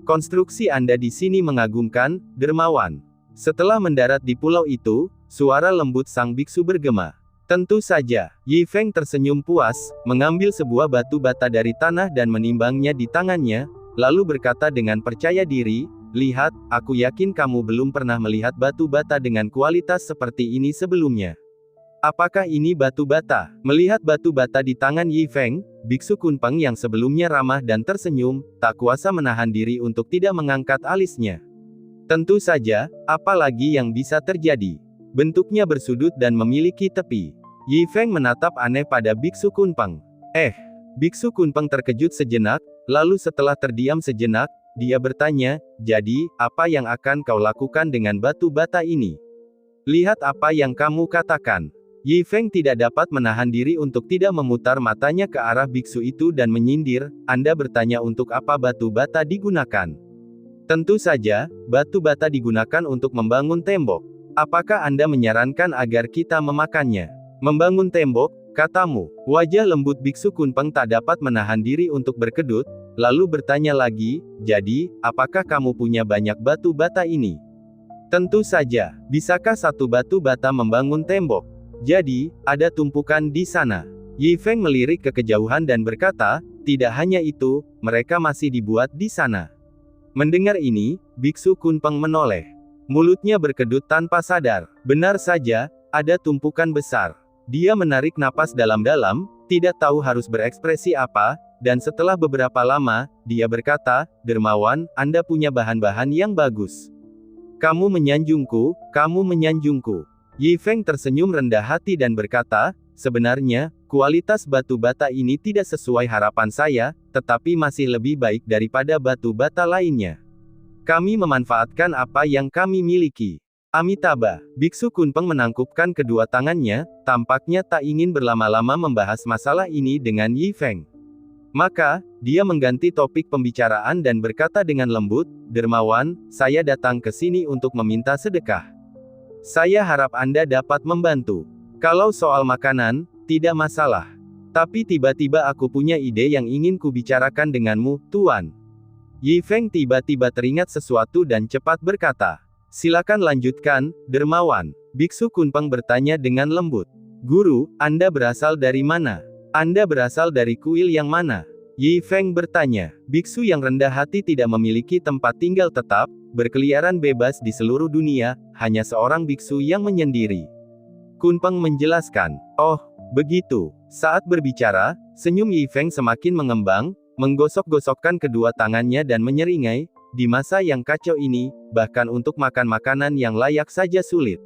Konstruksi Anda di sini mengagumkan, dermawan. Setelah mendarat di pulau itu, suara lembut sang biksu bergema. Tentu saja, Yi Feng tersenyum puas, mengambil sebuah batu bata dari tanah dan menimbangnya di tangannya, lalu berkata dengan percaya diri, lihat, aku yakin kamu belum pernah melihat batu bata dengan kualitas seperti ini sebelumnya. Apakah ini batu bata? Melihat batu bata di tangan Yi Feng, Biksu Kunpeng yang sebelumnya ramah dan tersenyum, tak kuasa menahan diri untuk tidak mengangkat alisnya. Tentu saja, apalagi yang bisa terjadi? Bentuknya bersudut dan memiliki tepi. Yi Feng menatap aneh pada Biksu Kunpeng. Biksu Kunpeng terkejut sejenak, lalu setelah terdiam sejenak, dia bertanya, jadi, apa yang akan kau lakukan dengan batu bata ini? Lihat apa yang kamu katakan. Yi Feng tidak dapat menahan diri untuk tidak memutar matanya ke arah biksu itu dan menyindir, Anda bertanya untuk apa batu bata digunakan? Tentu saja, batu bata digunakan untuk membangun tembok. Apakah Anda menyarankan agar kita memakannya? Membangun tembok, katamu. Wajah lembut Biksu Kunpeng tak dapat menahan diri untuk berkedut, lalu bertanya lagi, jadi, apakah kamu punya banyak batu bata ini? Tentu saja, bisakah satu batu bata membangun tembok? Jadi, ada tumpukan di sana. Yi Feng melirik ke kejauhan dan berkata, tidak hanya itu, mereka masih dibuat di sana. Mendengar ini, Biksu Kunpeng menoleh. Mulutnya berkedut tanpa sadar. Benar saja, ada tumpukan besar. Dia menarik napas dalam-dalam, tidak tahu harus berekspresi apa, dan setelah beberapa lama, dia berkata, dermawan, Anda punya bahan-bahan yang bagus. Kamu menyanjungku, kamu menyanjungku. Yi Feng tersenyum rendah hati dan berkata, sebenarnya, kualitas batu bata ini tidak sesuai harapan saya, tetapi masih lebih baik daripada batu bata lainnya. Kami memanfaatkan apa yang kami miliki. Amitabha, Biksu Kunpeng menangkupkan kedua tangannya, tampaknya tak ingin berlama-lama membahas masalah ini dengan Yi Feng. Maka, dia mengganti topik pembicaraan dan berkata dengan lembut, "Dermawan, saya datang ke sini untuk meminta sedekah. Saya harap Anda dapat membantu. Kalau soal makanan, tidak masalah. Tapi tiba-tiba aku punya ide yang ingin kubicarakan denganmu, Tuan." Yi Feng tiba-tiba teringat sesuatu dan cepat berkata, "Silakan lanjutkan, Dermawan." Biksu Kunpeng bertanya dengan lembut. "Guru, Anda berasal dari mana? Anda berasal dari kuil yang mana?" Yi Feng bertanya. Biksu yang rendah hati tidak memiliki tempat tinggal tetap, berkeliaran bebas di seluruh dunia, hanya seorang biksu yang menyendiri. Kunpeng menjelaskan. "Oh, begitu." Saat berbicara, senyum Yi Feng semakin mengembang, menggosok-gosokkan kedua tangannya dan menyeringai, "Di masa yang kacau ini, bahkan untuk makan makanan yang layak saja sulit.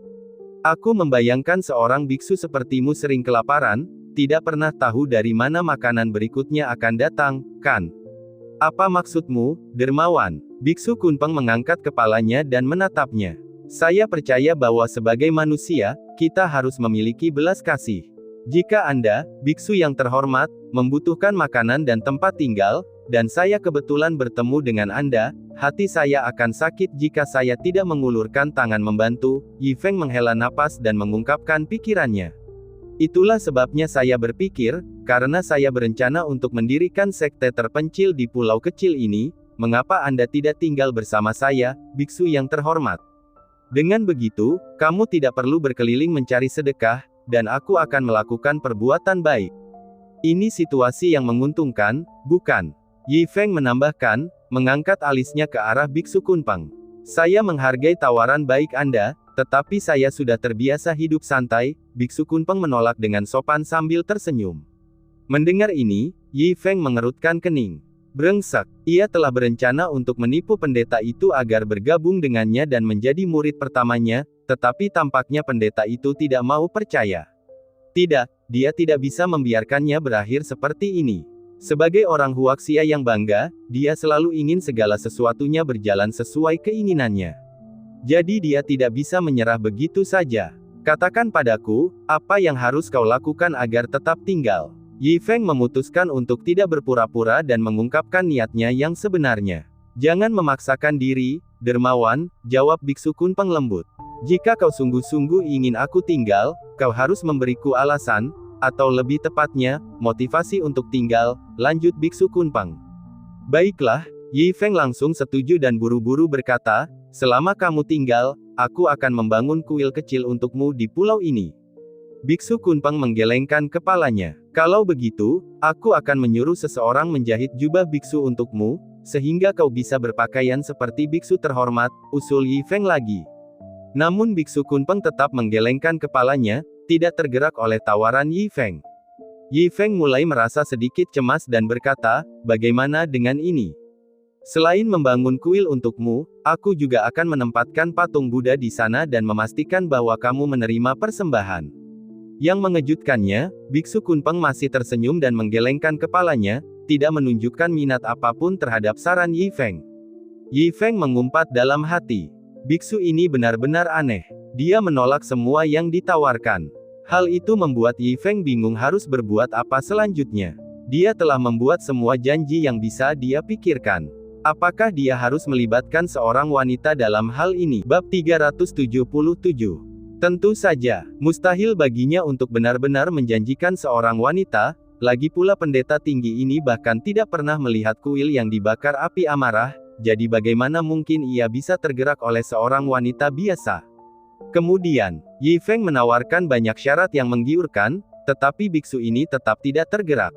Aku membayangkan seorang biksu sepertimu sering kelaparan, tidak pernah tahu dari mana makanan berikutnya akan datang, kan? Apa maksudmu, Dermawan?" Biksu Kunpeng mengangkat kepalanya dan menatapnya. "Saya percaya bahwa sebagai manusia, kita harus memiliki belas kasih. Jika Anda, biksu yang terhormat, membutuhkan makanan dan tempat tinggal, dan saya kebetulan bertemu dengan Anda, hati saya akan sakit jika saya tidak mengulurkan tangan membantu." Yi Feng menghela napas dan mengungkapkan pikirannya. "Itulah sebabnya saya berpikir, karena saya berencana untuk mendirikan sekte terpencil di pulau kecil ini, mengapa Anda tidak tinggal bersama saya, biksu yang terhormat? Dengan begitu, kamu tidak perlu berkeliling mencari sedekah, dan aku akan melakukan perbuatan baik. Ini situasi yang menguntungkan, bukan?" Yi Feng menambahkan, mengangkat alisnya ke arah Biksu Kunpeng. "Saya menghargai tawaran baik Anda, tetapi saya sudah terbiasa hidup santai." Biksu Kunpeng menolak dengan sopan sambil tersenyum. Mendengar ini, Yi Feng mengerutkan kening. Brengsek, ia telah berencana untuk menipu pendeta itu agar bergabung dengannya dan menjadi murid pertamanya, tetapi tampaknya pendeta itu tidak mau percaya. Tidak, dia tidak bisa membiarkannya berakhir seperti ini. Sebagai orang Huaxia yang bangga, dia selalu ingin segala sesuatunya berjalan sesuai keinginannya. Jadi dia tidak bisa menyerah begitu saja. "Katakan padaku, apa yang harus kau lakukan agar tetap tinggal?" Yi Feng memutuskan untuk tidak berpura-pura dan mengungkapkan niatnya yang sebenarnya. "Jangan memaksakan diri, Dermawan," jawab Biksu Kunpeng lembut. "Jika kau sungguh-sungguh ingin aku tinggal, kau harus memberiku alasan, atau lebih tepatnya, motivasi untuk tinggal," lanjut Biksu Kunpeng. "Baiklah." Yi Feng langsung setuju dan buru-buru berkata, "Selama kamu tinggal, aku akan membangun kuil kecil untukmu di pulau ini." Biksu Kunpeng menggelengkan kepalanya. "Kalau begitu, aku akan menyuruh seseorang menjahit jubah biksu untukmu, sehingga kau bisa berpakaian seperti biksu terhormat," usul Yi Feng lagi. Namun Biksu Kunpeng tetap menggelengkan kepalanya, tidak tergerak oleh tawaran Yi Feng. Yi Feng mulai merasa sedikit cemas dan berkata, "Bagaimana dengan ini? Selain membangun kuil untukmu, aku juga akan menempatkan patung Buddha di sana dan memastikan bahwa kamu menerima persembahan." Yang mengejutkannya, Biksu Kunpeng masih tersenyum dan menggelengkan kepalanya, tidak menunjukkan minat apapun terhadap saran Yi Feng. Yi Feng mengumpat dalam hati. Biksu ini benar-benar aneh. Dia menolak semua yang ditawarkan. Hal itu membuat Yi Feng bingung harus berbuat apa selanjutnya. Dia telah membuat semua janji yang bisa dia pikirkan. Apakah dia harus melibatkan seorang wanita dalam hal ini? Bab 377. Tentu saja, mustahil baginya untuk benar-benar menjanjikan seorang wanita, lagi pula pendeta tinggi ini bahkan tidak pernah melihat kuil yang dibakar api amarah, jadi bagaimana mungkin ia bisa tergerak oleh seorang wanita biasa? Kemudian, Yi Feng menawarkan banyak syarat yang menggiurkan, tetapi biksu ini tetap tidak tergerak.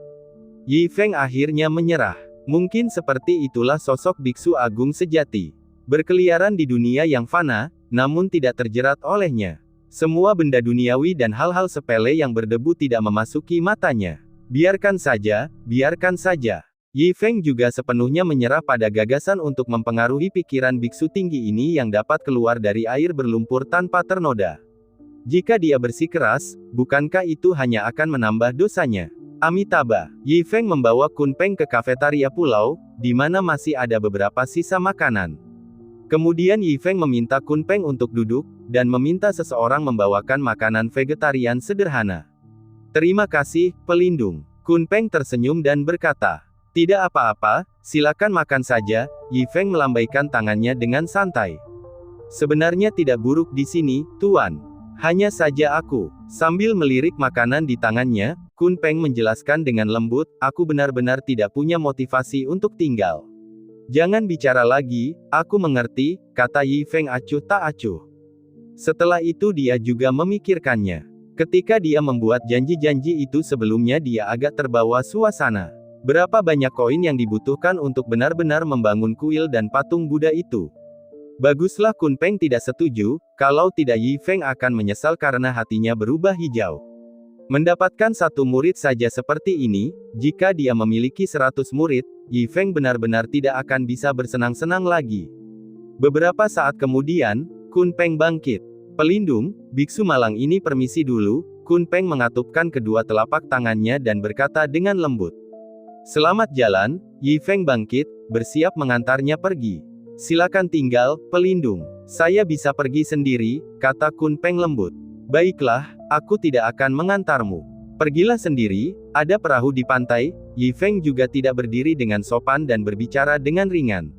Yi Feng akhirnya menyerah. Mungkin seperti itulah sosok biksu agung sejati. Berkeliaran di dunia yang fana, namun tidak terjerat olehnya. Semua benda duniawi dan hal-hal sepele yang berdebu tidak memasuki matanya. Biarkan saja, biarkan saja. Yi Feng juga sepenuhnya menyerah pada gagasan untuk mempengaruhi pikiran biksu tinggi ini yang dapat keluar dari air berlumpur tanpa ternoda. Jika dia bersikeras, bukankah itu hanya akan menambah dosanya? Amitabha, Yi Feng membawa Kun Peng ke kafetaria pulau, di mana masih ada beberapa sisa makanan. Kemudian Yi Feng meminta Kun Peng untuk duduk, dan meminta seseorang membawakan makanan vegetarian sederhana. Terima kasih, pelindung. Kun Peng tersenyum dan berkata, tidak apa-apa, silakan makan saja. Yi Feng melambaikan tangannya dengan santai. Sebenarnya tidak buruk di sini, Tuan. Hanya saja aku. Sambil melirik makanan di tangannya, Kun Peng menjelaskan dengan lembut, aku benar-benar tidak punya motivasi untuk tinggal. Jangan bicara lagi, aku mengerti, kata Yi Feng acuh tak acuh. Setelah itu dia juga memikirkannya. Ketika dia membuat janji-janji itu sebelumnya dia agak terbawa suasana. Berapa banyak koin yang dibutuhkan untuk benar-benar membangun kuil dan patung Buddha itu? Baguslah Kun Peng tidak setuju, kalau tidak Yi Feng akan menyesal karena hatinya berubah hijau. Mendapatkan satu murid saja seperti ini, jika dia memiliki 100 murid, Yi Feng benar-benar tidak akan bisa bersenang-senang lagi. Beberapa saat kemudian, Kun Peng bangkit. Pelindung, biksu malang ini permisi dulu, Kun Peng mengatupkan kedua telapak tangannya dan berkata dengan lembut. Selamat jalan, Yi Feng bangkit, bersiap mengantarnya pergi. Silakan tinggal, pelindung. Saya bisa pergi sendiri, kata Kun Peng lembut. Baiklah, aku tidak akan mengantarmu. Pergilah sendiri, ada perahu di pantai. Yi Feng juga tidak berdiri dengan sopan dan berbicara dengan ringan.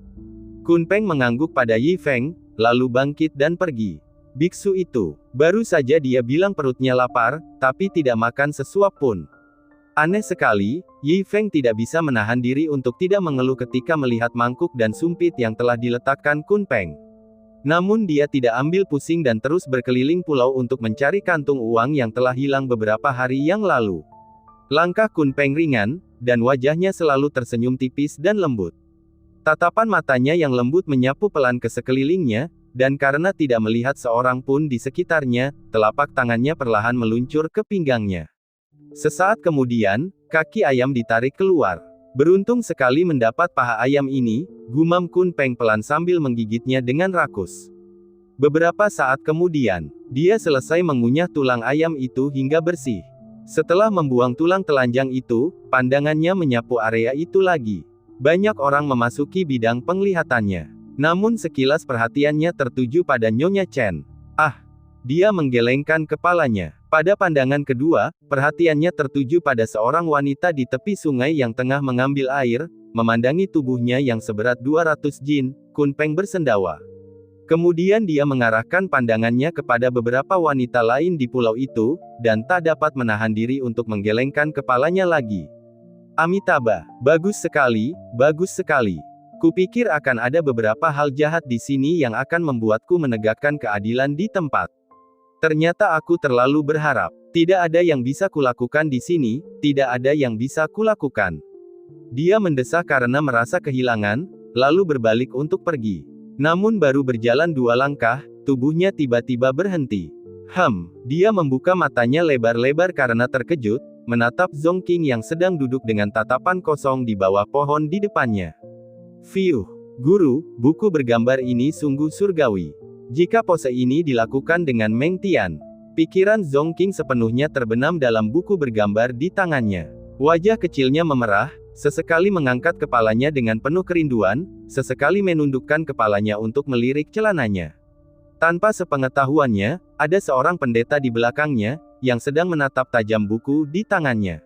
Kun Peng mengangguk pada Yi Feng, lalu bangkit dan pergi. Biksu itu, baru saja dia bilang perutnya lapar, tapi tidak makan sesuap pun. Aneh sekali, Yi Feng tidak bisa menahan diri untuk tidak mengeluh ketika melihat mangkuk dan sumpit yang telah diletakkan Kun Peng. Namun dia tidak ambil pusing dan terus berkeliling pulau untuk mencari kantung uang yang telah hilang beberapa hari yang lalu. Langkah Kun Peng ringan, dan wajahnya selalu tersenyum tipis dan lembut. Tatapan matanya yang lembut menyapu pelan ke sekelilingnya, dan karena tidak melihat seorang pun di sekitarnya, telapak tangannya perlahan meluncur ke pinggangnya. Sesaat kemudian, kaki ayam ditarik keluar. Beruntung sekali mendapat paha ayam ini, gumam Kun Peng pelan sambil menggigitnya dengan rakus. Beberapa saat kemudian, dia selesai mengunyah tulang ayam itu hingga bersih. Setelah membuang tulang telanjang itu, pandangannya menyapu area itu lagi. Banyak orang memasuki bidang penglihatannya. Namun sekilas perhatiannya tertuju pada Nyonya Chen. Ah! Dia menggelengkan kepalanya. Pada pandangan kedua, perhatiannya tertuju pada seorang wanita di tepi sungai yang tengah mengambil air, memandangi tubuhnya yang seberat 200 jin, Kun Peng bersendawa. Kemudian dia mengarahkan pandangannya kepada beberapa wanita lain di pulau itu, dan tak dapat menahan diri untuk menggelengkan kepalanya lagi. Amitabha, bagus sekali, bagus sekali. Kupikir akan ada beberapa hal jahat di sini yang akan membuatku menegakkan keadilan di tempat. Ternyata aku terlalu berharap. Tidak ada yang bisa kulakukan di sini, tidak ada yang bisa kulakukan. Dia mendesah karena merasa kehilangan, lalu berbalik untuk pergi. Namun baru berjalan 2 langkah, tubuhnya tiba-tiba berhenti. Dia membuka matanya lebar-lebar karena terkejut, menatap Zong Qing yang sedang duduk dengan tatapan kosong di bawah pohon di depannya. Fiuh, guru, buku bergambar ini sungguh surgawi. Jika pose ini dilakukan dengan Meng Tian, pikiran Zong Qing sepenuhnya terbenam dalam buku bergambar di tangannya. Wajah kecilnya memerah, sesekali mengangkat kepalanya dengan penuh kerinduan, sesekali menundukkan kepalanya untuk melirik celananya. Tanpa sepengetahuannya, ada seorang pendeta di belakangnya, yang sedang menatap tajam buku di tangannya.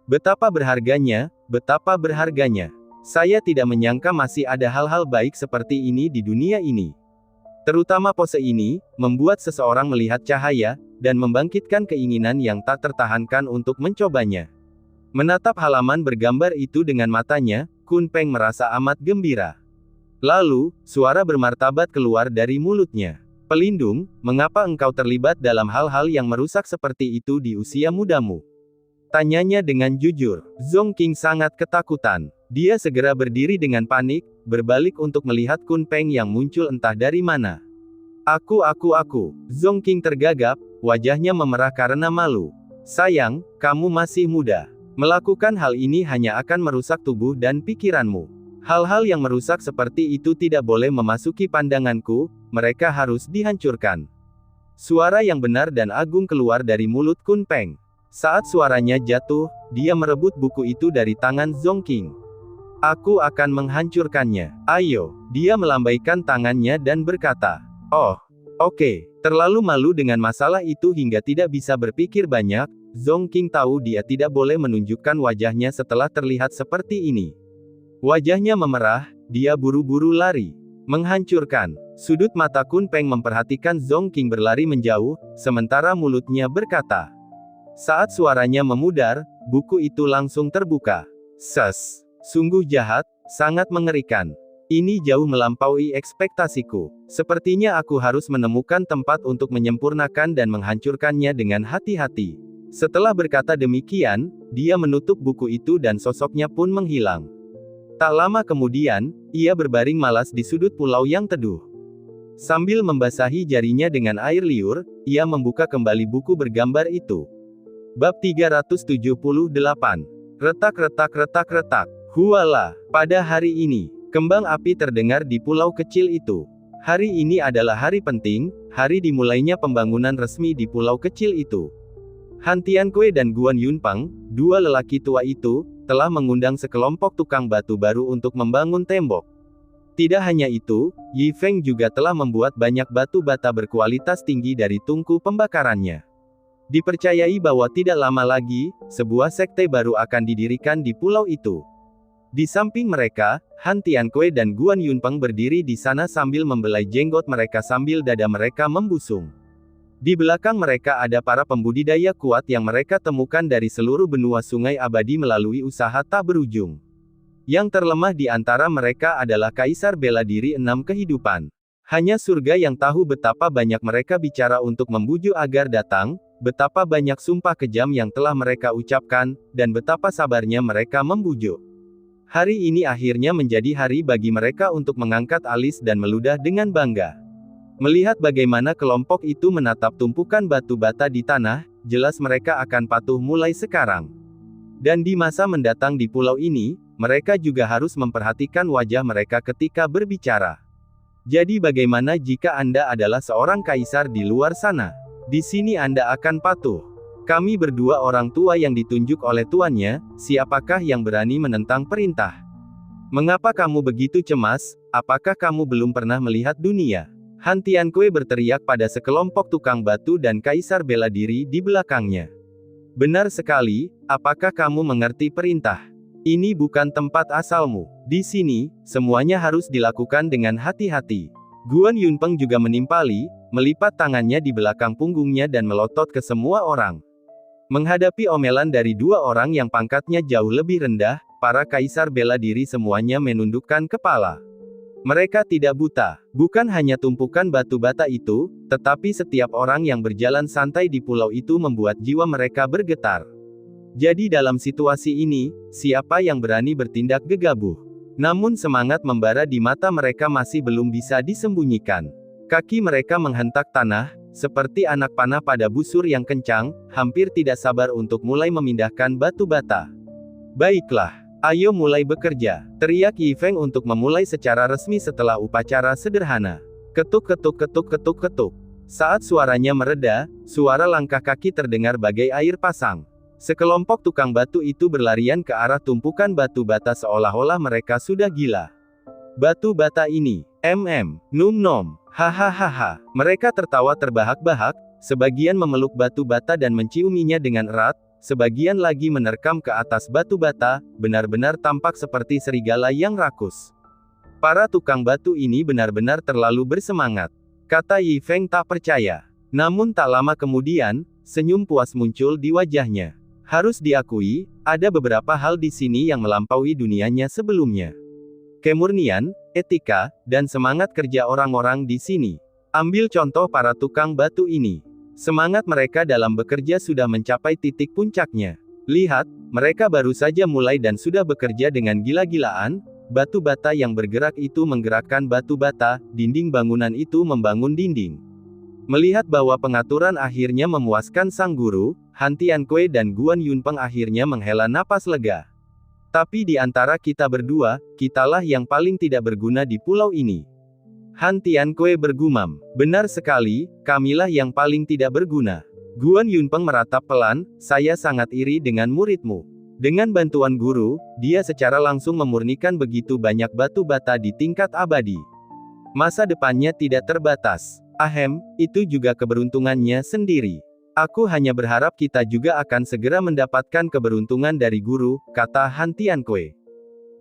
Betapa berharganya, betapa berharganya. Saya tidak menyangka masih ada hal-hal baik seperti ini di dunia ini. Terutama pose ini, membuat seseorang melihat cahaya, dan membangkitkan keinginan yang tak tertahankan untuk mencobanya. Menatap halaman bergambar itu dengan matanya, Kun Peng merasa amat gembira. Lalu, suara bermartabat keluar dari mulutnya. Pelindung, mengapa engkau terlibat dalam hal-hal yang merusak seperti itu di usia mudamu? Tanyanya dengan jujur. Zong Qing sangat ketakutan. Dia segera berdiri dengan panik, berbalik untuk melihat Kun Peng yang muncul entah dari mana. Aku. Zong Qing tergagap, wajahnya memerah karena malu. Sayang, kamu masih muda. Melakukan hal ini hanya akan merusak tubuh dan pikiranmu. Hal-hal yang merusak seperti itu tidak boleh memasuki pandanganku, mereka harus dihancurkan. Suara yang benar dan agung keluar dari mulut Kun Peng. Saat suaranya jatuh, dia merebut buku itu dari tangan Zhong Qing. Aku akan menghancurkannya. Ayo. Dia melambaikan tangannya dan berkata, oh, oke. Terlalu malu dengan masalah itu hingga tidak bisa berpikir banyak, Zhong Qing tahu dia tidak boleh menunjukkan wajahnya setelah terlihat seperti ini. Wajahnya memerah, dia buru-buru lari. Menghancurkan. Sudut mata Kun Peng memperhatikan Zhong Qing berlari menjauh, sementara mulutnya berkata. Saat suaranya memudar, buku itu langsung terbuka. Ses. Sungguh jahat, sangat mengerikan. Ini jauh melampaui ekspektasiku. Sepertinya aku harus menemukan tempat untuk menyempurnakan dan menghancurkannya dengan hati-hati. Setelah berkata demikian, dia menutup buku itu dan sosoknya pun menghilang. Tak lama kemudian, ia berbaring malas di sudut pulau yang teduh. Sambil membasahi jarinya dengan air liur, ia membuka kembali buku bergambar itu. Bab 378. Retak-retak-retak-retak. Huala, pada hari ini, kembang api terdengar di pulau kecil itu. Hari ini adalah hari penting, hari dimulainya pembangunan resmi di pulau kecil itu. Han Tianque dan Guan Yunpeng, dua lelaki tua itu, telah mengundang sekelompok tukang batu baru untuk membangun tembok. Tidak hanya itu, Yi Feng juga telah membuat banyak batu bata berkualitas tinggi dari tungku pembakarannya. Dipercayai bahwa tidak lama lagi, sebuah sekte baru akan didirikan di pulau itu. Di samping mereka, Han Tianque dan Guan Yunpeng berdiri di sana sambil membelai jenggot mereka sambil dada mereka membusung. Di belakang mereka ada para pembudidaya kuat yang mereka temukan dari seluruh benua sungai abadi melalui usaha tak berujung. Yang terlemah di antara mereka adalah Kaisar Bela Diri 6 Kehidupan. Hanya surga yang tahu betapa banyak mereka bicara untuk membujuk agar datang, betapa banyak sumpah kejam yang telah mereka ucapkan, dan betapa sabarnya mereka membujuk. Hari ini akhirnya menjadi hari bagi mereka untuk mengangkat alis dan meludah dengan bangga. Melihat bagaimana kelompok itu menatap tumpukan batu bata di tanah, jelas mereka akan patuh mulai sekarang. Dan di masa mendatang di pulau ini, mereka juga harus memperhatikan wajah mereka ketika berbicara. Jadi bagaimana jika Anda adalah seorang kaisar di luar sana? Di sini Anda akan patuh. Kami berdua orang tua yang ditunjuk oleh tuannya, siapakah yang berani menentang perintah? Mengapa kamu begitu cemas? Apakah kamu belum pernah melihat dunia? Han Tianque berteriak pada sekelompok tukang batu dan Kaisar Bela Diri di belakangnya. Benar sekali, apakah kamu mengerti perintah? Ini bukan tempat asalmu. Di sini, semuanya harus dilakukan dengan hati-hati. Guan Yunpeng juga menimpali, melipat tangannya di belakang punggungnya dan melotot ke semua orang. Menghadapi omelan dari dua orang yang pangkatnya jauh lebih rendah, para Kaisar Bela Diri semuanya menundukkan kepala. Mereka tidak buta. Bukan hanya tumpukan batu bata itu, tetapi setiap orang yang berjalan santai di pulau itu membuat jiwa mereka bergetar. Jadi dalam situasi ini, siapa yang berani bertindak gegabah? Namun semangat membara di mata mereka masih belum bisa disembunyikan. Kaki mereka menghentak tanah, seperti anak panah pada busur yang kencang, hampir tidak sabar untuk mulai memindahkan batu bata. Baiklah. Ayo mulai bekerja, teriak Yi Feng untuk memulai secara resmi setelah upacara sederhana. Ketuk ketuk ketuk ketuk ketuk. Saat suaranya mereda, suara langkah kaki terdengar bagai air pasang. Sekelompok tukang batu itu berlarian ke arah tumpukan batu bata seolah-olah mereka sudah gila. Batu bata ini, num-nom, hahaha. Mereka tertawa terbahak-bahak, sebagian memeluk batu bata dan menciuminya dengan erat, sebagian lagi menerkam ke atas batu bata, benar-benar tampak seperti serigala yang rakus. Para tukang batu ini benar-benar terlalu bersemangat. Kata Yi Feng tak percaya. Namun tak lama kemudian, senyum puas muncul di wajahnya. Harus diakui, ada beberapa hal di sini yang melampaui dunianya sebelumnya. Kemurnian, etika, dan semangat kerja orang-orang di sini. Ambil contoh para tukang batu ini. Semangat mereka dalam bekerja sudah mencapai titik puncaknya. Lihat, mereka baru saja mulai dan sudah bekerja dengan gila-gilaan. Batu bata yang bergerak itu menggerakkan batu bata, dinding bangunan itu membangun dinding. Melihat bahwa pengaturan akhirnya memuaskan sang guru, Han Tianque dan Guan Yunpeng akhirnya menghela napas lega. Tapi di antara kita berdua, kitalah yang paling tidak berguna di pulau ini. Han Tiankui bergumam. Benar sekali, kamilah yang paling tidak berguna. Guan Yunpeng meratap pelan, saya sangat iri dengan muridmu. Dengan bantuan guru, dia secara langsung memurnikan begitu banyak batu bata di tingkat abadi. Masa depannya tidak terbatas. Ahem, itu juga keberuntungannya sendiri. Aku hanya berharap kita juga akan segera mendapatkan keberuntungan dari guru, kata Han Tiankui.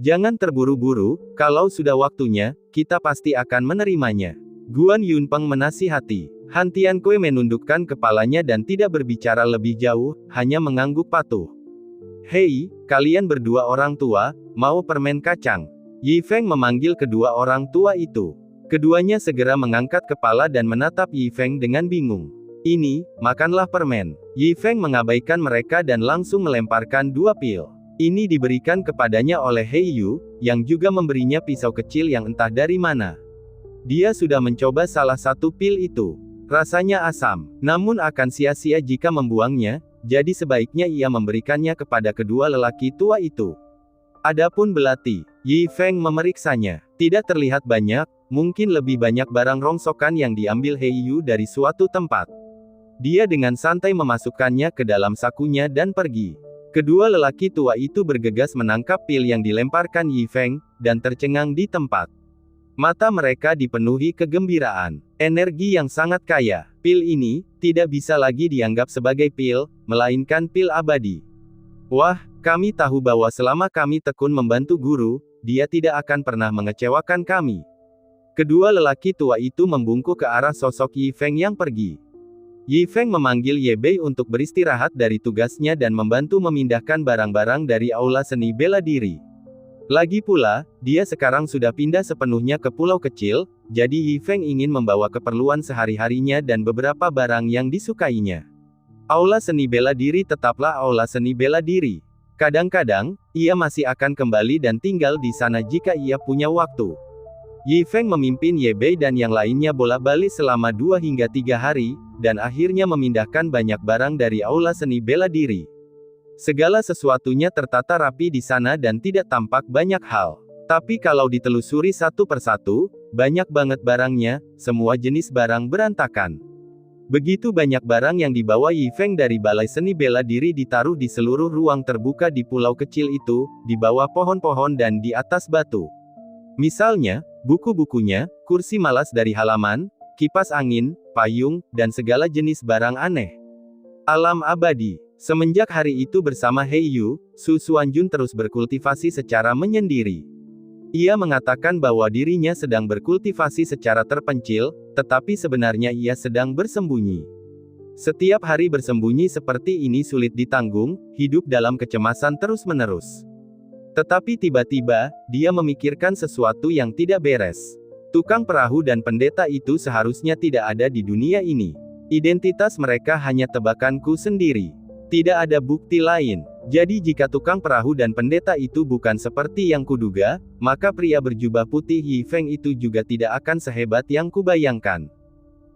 Jangan terburu-buru, kalau sudah waktunya, kita pasti akan menerimanya. Guan Yunpeng menasihati. Han Tiankui menundukkan kepalanya dan tidak berbicara lebih jauh, hanya mengangguk patuh. Hei, kalian berdua orang tua, mau permen kacang? Yi Feng memanggil kedua orang tua itu. Keduanya segera mengangkat kepala dan menatap Yi Feng dengan bingung. Ini, makanlah permen. Yi Feng mengabaikan mereka dan langsung melemparkan 2 pil. Ini diberikan kepadanya oleh Hei Yu, yang juga memberinya pisau kecil yang entah dari mana. Dia sudah mencoba salah satu pil itu. Rasanya asam, namun akan sia-sia jika membuangnya, jadi sebaiknya ia memberikannya kepada kedua lelaki tua itu. Adapun belati, Yi Feng memeriksanya. Tidak terlihat banyak, mungkin lebih banyak barang rongsokan yang diambil Hei Yu dari suatu tempat. Dia dengan santai memasukkannya ke dalam sakunya dan pergi. Kedua lelaki tua itu bergegas menangkap pil yang dilemparkan Yi Feng, dan tercengang di tempat. Mata mereka dipenuhi kegembiraan. Energi yang sangat kaya. Pil ini, tidak bisa lagi dianggap sebagai pil, melainkan pil abadi. Wah, kami tahu bahwa selama kami tekun membantu guru, dia tidak akan pernah mengecewakan kami. Kedua lelaki tua itu membungkuk ke arah sosok Yi Feng yang pergi. Yi Feng memanggil Ye Bei untuk beristirahat dari tugasnya dan membantu memindahkan barang-barang dari aula seni bela diri. Lagi pula, dia sekarang sudah pindah sepenuhnya ke pulau kecil, jadi Yi Feng ingin membawa keperluan sehari-harinya dan beberapa barang yang disukainya. Aula seni bela diri tetaplah aula seni bela diri. Kadang-kadang, ia masih akan kembali dan tinggal di sana jika ia punya waktu. Yi Feng memimpin Ye Bei dan yang lainnya bolak-balik selama 2 hingga 3 hari, dan akhirnya memindahkan banyak barang dari aula seni bela diri. Segala sesuatunya tertata rapi di sana dan tidak tampak banyak hal. Tapi kalau ditelusuri satu persatu, banyak banget barangnya, semua jenis barang berantakan. Begitu banyak barang yang dibawa Yi Feng dari balai seni bela diri ditaruh di seluruh ruang terbuka di pulau kecil itu, di bawah pohon-pohon dan di atas batu. Misalnya, buku-bukunya, kursi malas dari halaman, kipas angin, payung, dan segala jenis barang aneh. Alam abadi. Semenjak hari itu bersama Hei Yu, Su Xuanjun terus berkultivasi secara menyendiri. Ia mengatakan bahwa dirinya sedang berkultivasi secara terpencil, tetapi sebenarnya ia sedang bersembunyi. Setiap hari bersembunyi seperti ini sulit ditanggung, hidup dalam kecemasan terus-menerus. Tetapi tiba-tiba, dia memikirkan sesuatu yang tidak beres. Tukang perahu dan pendeta itu seharusnya tidak ada di dunia ini. Identitas mereka hanya tebakanku sendiri. Tidak ada bukti lain. Jadi jika tukang perahu dan pendeta itu bukan seperti yang kuduga, maka pria berjubah putih Yi Feng itu juga tidak akan sehebat yang kubayangkan.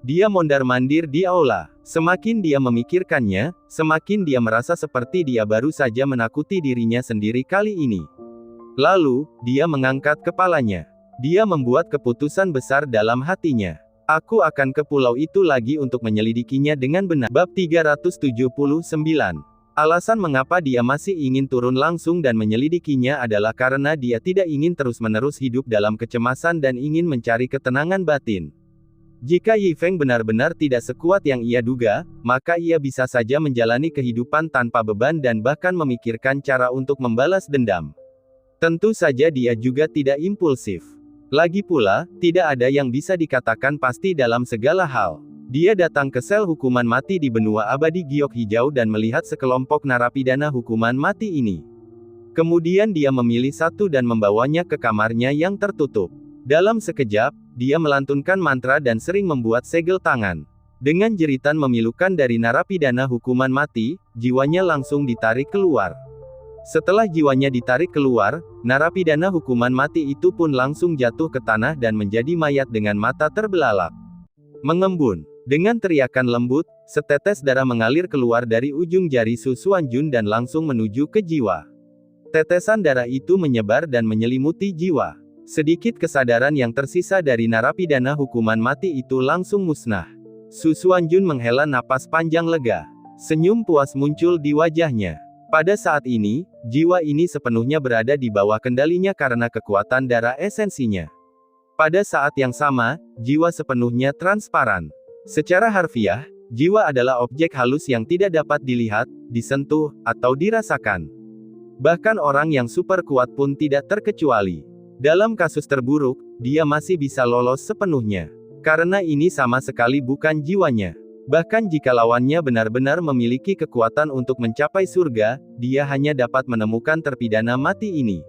Dia mondar-mandir di aula. Semakin dia memikirkannya, semakin dia merasa seperti dia baru saja menakuti dirinya sendiri kali ini. Lalu, dia mengangkat kepalanya. Dia membuat keputusan besar dalam hatinya. Aku akan ke pulau itu lagi untuk menyelidikinya dengan benar. Bab 379. Alasan mengapa dia masih ingin turun langsung dan menyelidikinya adalah karena dia tidak ingin terus-menerus hidup dalam kecemasan dan ingin mencari ketenangan batin. Jika Yi Feng benar-benar tidak sekuat yang ia duga, maka ia bisa saja menjalani kehidupan tanpa beban dan bahkan memikirkan cara untuk membalas dendam. Tentu saja dia juga tidak impulsif. Lagi pula, tidak ada yang bisa dikatakan pasti dalam segala hal. Dia datang ke sel hukuman mati di benua abadi Giok Hijau dan melihat sekelompok narapidana hukuman mati ini. Kemudian dia memilih satu dan membawanya ke kamarnya yang tertutup. Dalam sekejap, dia melantunkan mantra dan sering membuat segel tangan. Dengan jeritan memilukan dari narapidana hukuman mati, jiwanya langsung ditarik keluar. Setelah jiwanya ditarik keluar, narapidana hukuman mati itu pun langsung jatuh ke tanah dan menjadi mayat dengan mata terbelalak. Mengembun. Dengan teriakan lembut, setetes darah mengalir keluar dari ujung jari Su Xuanjun dan langsung menuju ke jiwa. Tetesan darah itu menyebar dan menyelimuti jiwa. Sedikit kesadaran yang tersisa dari narapidana hukuman mati itu langsung musnah. Su Xuanjun menghela napas panjang lega. Senyum puas muncul di wajahnya. Pada saat ini, jiwa ini sepenuhnya berada di bawah kendalinya karena kekuatan darah esensinya. Pada saat yang sama, jiwa sepenuhnya transparan. Secara harfiah, jiwa adalah objek halus yang tidak dapat dilihat, disentuh, atau dirasakan. Bahkan orang yang super kuat pun tidak terkecuali. Dalam kasus terburuk, dia masih bisa lolos sepenuhnya. Karena ini sama sekali bukan jiwanya. Bahkan jika lawannya benar-benar memiliki kekuatan untuk mencapai surga, dia hanya dapat menemukan terpidana mati ini.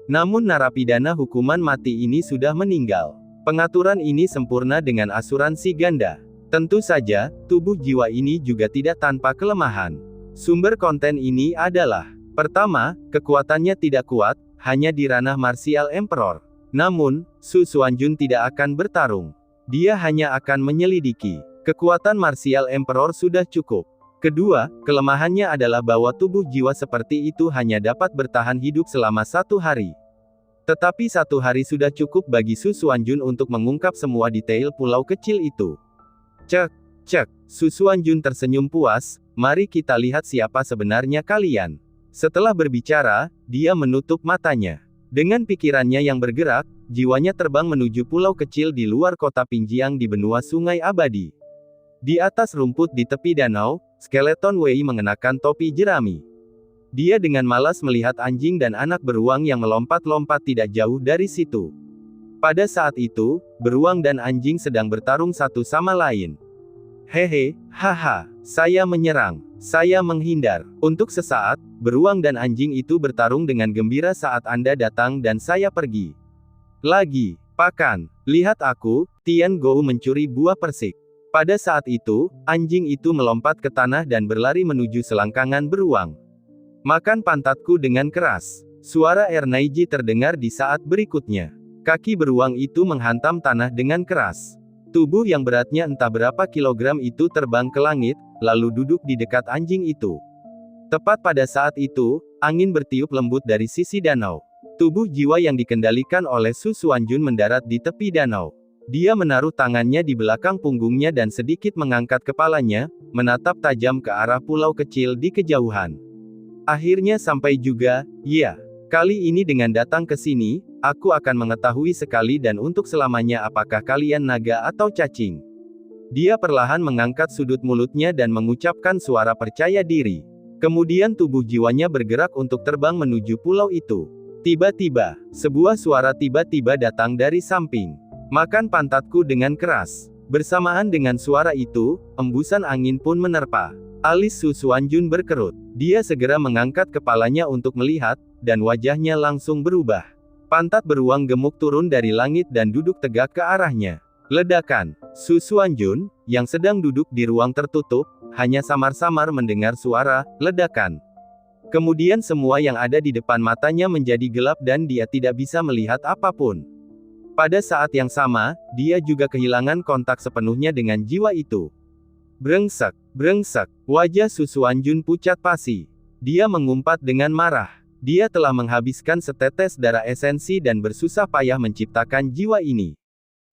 Namun narapidana hukuman mati ini sudah meninggal. Pengaturan ini sempurna dengan asuransi ganda. Tentu saja, tubuh jiwa ini juga tidak tanpa kelemahan. Sumber konten ini adalah: pertama, kekuatannya tidak kuat, hanya di ranah martial emperor. Namun, Su Xuanjun tidak akan bertarung. Dia hanya akan menyelidiki. Kekuatan martial emperor sudah cukup. Kedua, kelemahannya adalah bahwa tubuh jiwa seperti itu hanya dapat bertahan hidup selama 1 hari. Tetapi 1 hari sudah cukup bagi Su Xuanjun untuk mengungkap semua detail pulau kecil itu. Cek, cek, Su Xuanjun tersenyum puas, mari kita lihat siapa sebenarnya kalian. Setelah berbicara, dia menutup matanya. Dengan pikirannya yang bergerak, jiwanya terbang menuju pulau kecil di luar kota Pinjiang di benua Sungai Abadi. Di atas rumput di tepi danau, skeleton Wei mengenakan topi jerami. Dia dengan malas melihat anjing dan anak beruang yang melompat-lompat tidak jauh dari situ. Pada saat itu, beruang dan anjing sedang bertarung satu sama lain. Hehe, haha, saya menyerang. Saya menghindar. Untuk sesaat, beruang dan anjing itu bertarung dengan gembira saat Anda datang dan saya pergi. Lagi, pakan, lihat aku, Tian Gou mencuri buah persik. Pada saat itu, anjing itu melompat ke tanah dan berlari menuju selangkangan beruang. Makan pantatku dengan keras. Suara Ernaiji terdengar di saat berikutnya. Kaki beruang itu menghantam tanah dengan keras. Tubuh yang beratnya entah berapa kilogram itu terbang ke langit, lalu duduk di dekat anjing itu. Tepat pada saat itu, angin bertiup lembut dari sisi danau. Tubuh jiwa yang dikendalikan oleh Su Xuanjun mendarat di tepi danau. Dia menaruh tangannya di belakang punggungnya dan sedikit mengangkat kepalanya, menatap tajam ke arah pulau kecil di kejauhan. Akhirnya sampai juga, ya. Kali ini dengan datang ke sini, aku akan mengetahui sekali dan untuk selamanya apakah kalian naga atau cacing. Dia perlahan mengangkat sudut mulutnya dan mengucapkan suara percaya diri. Kemudian tubuh jiwanya bergerak untuk terbang menuju pulau itu. Tiba-tiba, sebuah suara tiba-tiba datang dari samping. Makan pantatku dengan keras. Bersamaan dengan suara itu, embusan angin pun menerpa. Alis Su Xuanjun berkerut. Dia segera mengangkat kepalanya untuk melihat, dan wajahnya langsung berubah. Pantat beruang gemuk turun dari langit dan duduk tegak ke arahnya. Ledakan. Su Xuanjun, yang sedang duduk di ruang tertutup, hanya samar-samar mendengar suara ledakan. Kemudian semua yang ada di depan matanya menjadi gelap dan dia tidak bisa melihat apapun. Pada saat yang sama, dia juga kehilangan kontak sepenuhnya dengan jiwa itu. Brengsek, brengsek, wajah Su Xuanjun pucat pasi. Dia mengumpat dengan marah. Dia telah menghabiskan setetes darah esensi dan bersusah payah menciptakan jiwa ini.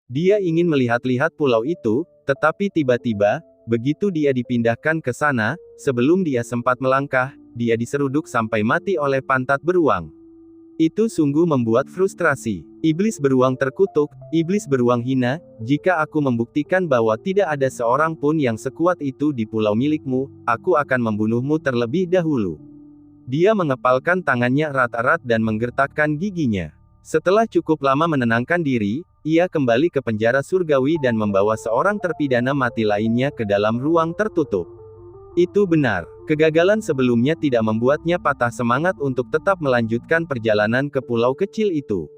Dia ingin melihat-lihat pulau itu, tetapi tiba-tiba, begitu dia dipindahkan ke sana, sebelum dia sempat melangkah, dia diseruduk sampai mati oleh pantat beruang. Itu sungguh membuat frustrasi. Iblis beruang terkutuk, iblis beruang hina, jika aku membuktikan bahwa tidak ada seorang pun yang sekuat itu di pulau milikmu, aku akan membunuhmu terlebih dahulu. Dia mengepalkan tangannya erat-erat dan menggertakkan giginya. Setelah cukup lama menenangkan diri, ia kembali ke penjara surgawi dan membawa seorang terpidana mati lainnya ke dalam ruang tertutup. Itu benar, kegagalan sebelumnya tidak membuatnya patah semangat untuk tetap melanjutkan perjalanan ke pulau kecil itu.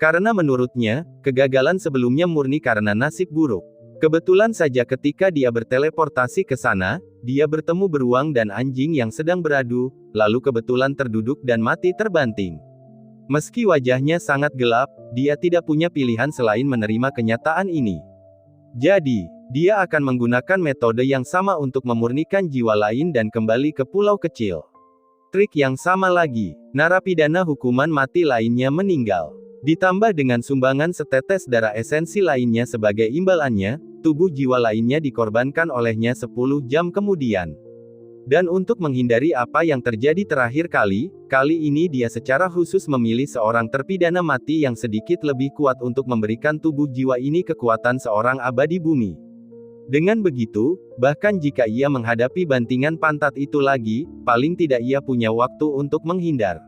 Karena menurutnya, kegagalan sebelumnya murni karena nasib buruk. Kebetulan saja ketika dia berteleportasi ke sana, dia bertemu beruang dan anjing yang sedang beradu, lalu kebetulan terduduk dan mati terbanting. Meski wajahnya sangat gelap, dia tidak punya pilihan selain menerima kenyataan ini. Jadi, dia akan menggunakan metode yang sama untuk memurnikan jiwa lain dan kembali ke pulau kecil. Trik yang sama lagi, narapidana hukuman mati lainnya meninggal. Ditambah dengan sumbangan setetes darah esensi lainnya sebagai imbalannya, tubuh jiwa lainnya dikorbankan olehnya 10 jam kemudian. Dan untuk menghindari apa yang terjadi terakhir kali ini dia secara khusus memilih seorang terpidana mati yang sedikit lebih kuat untuk memberikan tubuh jiwa ini kekuatan seorang abadi bumi. Dengan begitu, bahkan jika ia menghadapi bantingan pantat itu lagi, paling tidak ia punya waktu untuk menghindar.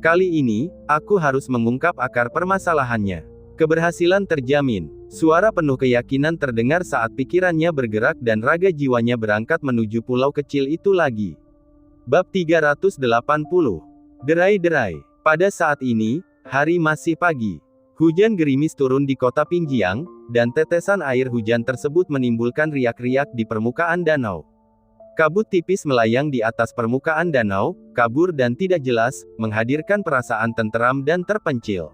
Kali ini, aku harus mengungkap akar permasalahannya. Keberhasilan terjamin. Suara penuh keyakinan terdengar saat pikirannya bergerak dan raga jiwanya berangkat menuju pulau kecil itu lagi. Bab 380. Derai-derai. Pada saat ini, hari masih pagi. Hujan gerimis turun di kota Pingjiang, dan tetesan air hujan tersebut menimbulkan riak-riak di permukaan danau. Kabut tipis melayang di atas permukaan danau, kabur dan tidak jelas, menghadirkan perasaan tenteram dan terpencil.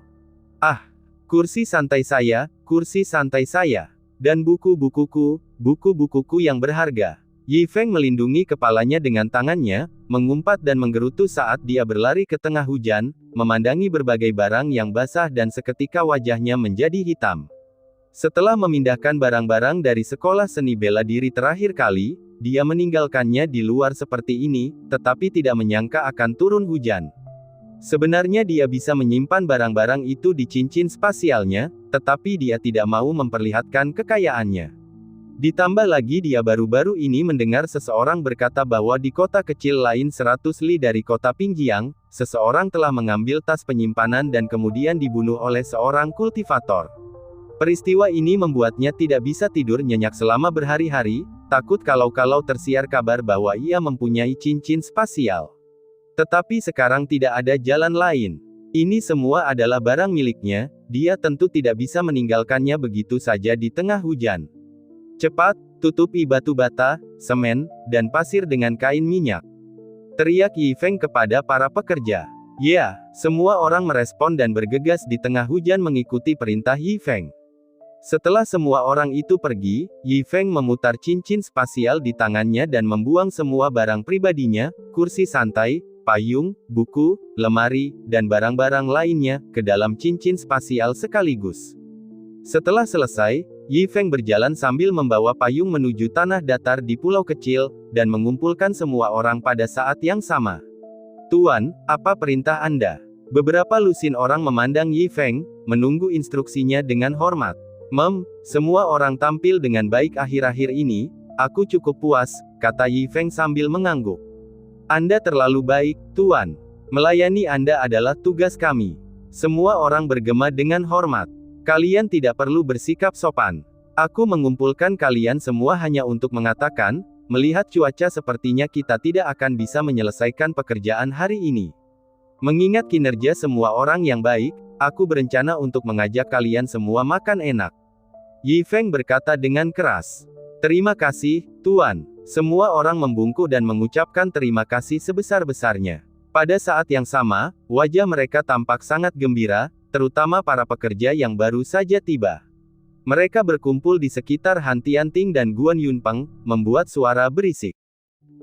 Ah! Kursi santai saya, dan buku-bukuku yang berharga. Yi Feng melindungi kepalanya dengan tangannya, mengumpat dan menggerutu saat dia berlari ke tengah hujan, memandangi berbagai barang yang basah dan seketika wajahnya menjadi hitam. Setelah memindahkan barang-barang dari sekolah seni bela diri terakhir kali, dia meninggalkannya di luar seperti ini, tetapi tidak menyangka akan turun hujan. Sebenarnya dia bisa menyimpan barang-barang itu di cincin spasialnya, tetapi dia tidak mau memperlihatkan kekayaannya. Ditambah lagi dia baru-baru ini mendengar seseorang berkata bahwa di kota kecil lain 100 li dari kota Pingjiang, seseorang telah mengambil tas penyimpanan dan kemudian dibunuh oleh seorang kultivator. Peristiwa ini membuatnya tidak bisa tidur nyenyak selama berhari-hari, takut kalau tersiar kabar bahwa ia mempunyai cincin spasial. Tetapi sekarang tidak ada jalan lain. Ini semua adalah barang miliknya, dia tentu tidak bisa meninggalkannya begitu saja di tengah hujan. Cepat, tutupi batu bata, semen, dan pasir dengan kain minyak. Teriak Yi Feng kepada para pekerja. Ya, semua orang merespon dan bergegas di tengah hujan mengikuti perintah Yi Feng. Setelah semua orang itu pergi, Yi Feng memutar cincin spasial di tangannya dan membuang semua barang pribadinya, kursi santai, payung, buku, lemari, dan barang-barang lainnya, ke dalam cincin spasial sekaligus. Setelah selesai, Yi Feng berjalan sambil membawa payung menuju tanah datar di pulau kecil, dan mengumpulkan semua orang pada saat yang sama. Tuan, apa perintah Anda? Beberapa lusin orang memandang Yi Feng, menunggu instruksinya dengan hormat. Semua orang tampil dengan baik akhir-akhir ini, aku cukup puas, kata Yi Feng sambil mengangguk. Anda terlalu baik, Tuan. Melayani Anda adalah tugas kami. Semua orang bergema dengan hormat. Kalian tidak perlu bersikap sopan. Aku mengumpulkan kalian semua hanya untuk mengatakan, melihat cuaca sepertinya kita tidak akan bisa menyelesaikan pekerjaan hari ini. Mengingat kinerja semua orang yang baik, aku berencana untuk mengajak kalian semua makan enak. Yi Feng berkata dengan keras. Terima kasih, Tuan. Semua orang membungkuk dan mengucapkan terima kasih sebesar-besarnya. Pada saat yang sama, wajah mereka tampak sangat gembira, terutama para pekerja yang baru saja tiba. Mereka berkumpul di sekitar Han Tianting dan Guan Yunpeng, membuat suara berisik.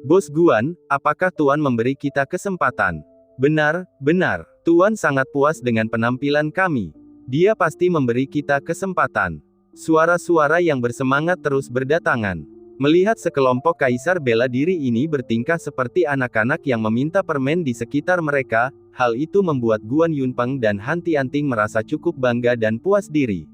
Bos Guan, apakah Tuan memberi kita kesempatan? Benar, Tuan sangat puas dengan penampilan kami. Dia pasti memberi kita kesempatan. Suara-suara yang bersemangat terus berdatangan. Melihat sekelompok kaisar bela diri ini bertingkah seperti anak-anak yang meminta permen di sekitar mereka, hal itu membuat Guan Yunpeng dan Han Tianting merasa cukup bangga dan puas diri.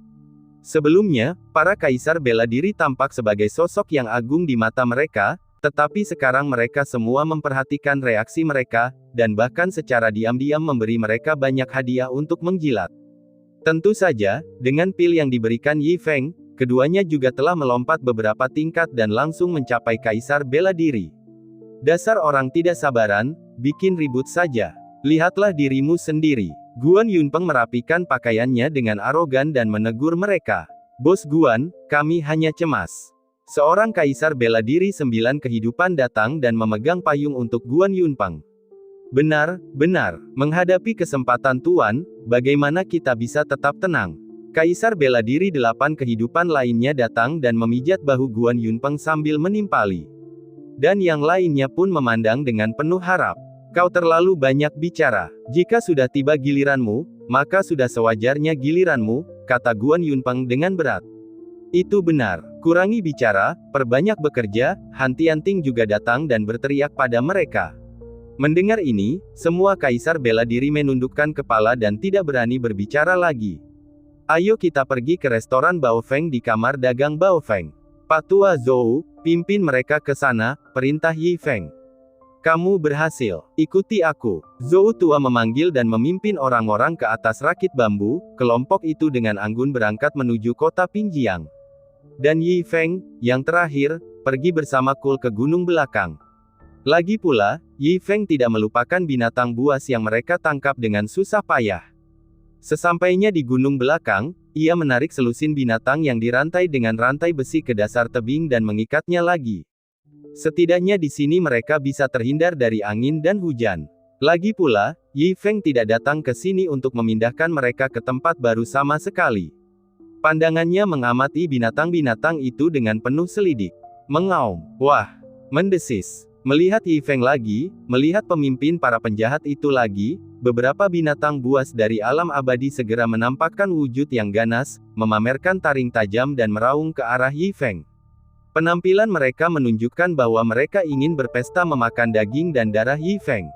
Sebelumnya, para kaisar bela diri tampak sebagai sosok yang agung di mata mereka, tetapi sekarang mereka semua memperhatikan reaksi mereka, dan bahkan secara diam-diam memberi mereka banyak hadiah untuk menjilat. Tentu saja, dengan pil yang diberikan Yi Feng, keduanya juga telah melompat beberapa tingkat dan langsung mencapai kaisar bela diri. Dasar orang tidak sabaran, bikin ribut saja. Lihatlah dirimu sendiri. Guan Yunpeng merapikan pakaiannya dengan arogan dan menegur mereka. Bos Guan, kami hanya cemas. Seorang kaisar bela diri 9 kehidupan datang dan memegang payung untuk Guan Yunpeng. Benar, menghadapi kesempatan Tuan, bagaimana kita bisa tetap tenang? Kaisar bela diri 8 kehidupan lainnya datang dan memijat bahu Guan Yunpeng sambil menimpali. Dan yang lainnya pun memandang dengan penuh harap. Kau terlalu banyak bicara. Jika sudah tiba giliranmu, maka sudah sewajarnya giliranmu, kata Guan Yunpeng dengan berat. Itu benar. Kurangi bicara, perbanyak bekerja. Han Tianting juga datang dan berteriak pada mereka. Mendengar ini, semua kaisar bela diri menundukkan kepala dan tidak berani berbicara lagi. Ayo kita pergi ke restoran Baofeng di kamar dagang Baofeng. Pak Tua Zhou, pimpin mereka ke sana, perintah Yi Feng. Kamu berhasil. Ikuti aku. Zhou tua memanggil dan memimpin orang-orang ke atas rakit bambu. Kelompok itu dengan anggun berangkat menuju kota Pinjiang. Dan Yi Feng, yang terakhir, pergi bersama Kul ke gunung belakang. Lagi pula, Yi Feng tidak melupakan binatang buas yang mereka tangkap dengan susah payah. Sesampainya di gunung belakang, ia menarik selusin binatang yang dirantai dengan rantai besi ke dasar tebing dan mengikatnya lagi. Setidaknya di sini mereka bisa terhindar dari angin dan hujan. Lagi pula, Yi Feng tidak datang ke sini untuk memindahkan mereka ke tempat baru sama sekali. Pandangannya mengamati binatang-binatang itu dengan penuh selidik. Mengaum. Wah! Mendesis. Melihat Yi Feng lagi, melihat pemimpin para penjahat itu lagi, beberapa binatang buas dari alam abadi segera menampakkan wujud yang ganas, memamerkan taring tajam dan meraung ke arah Yi Feng. Penampilan mereka menunjukkan bahwa mereka ingin berpesta memakan daging dan darah Yi Feng.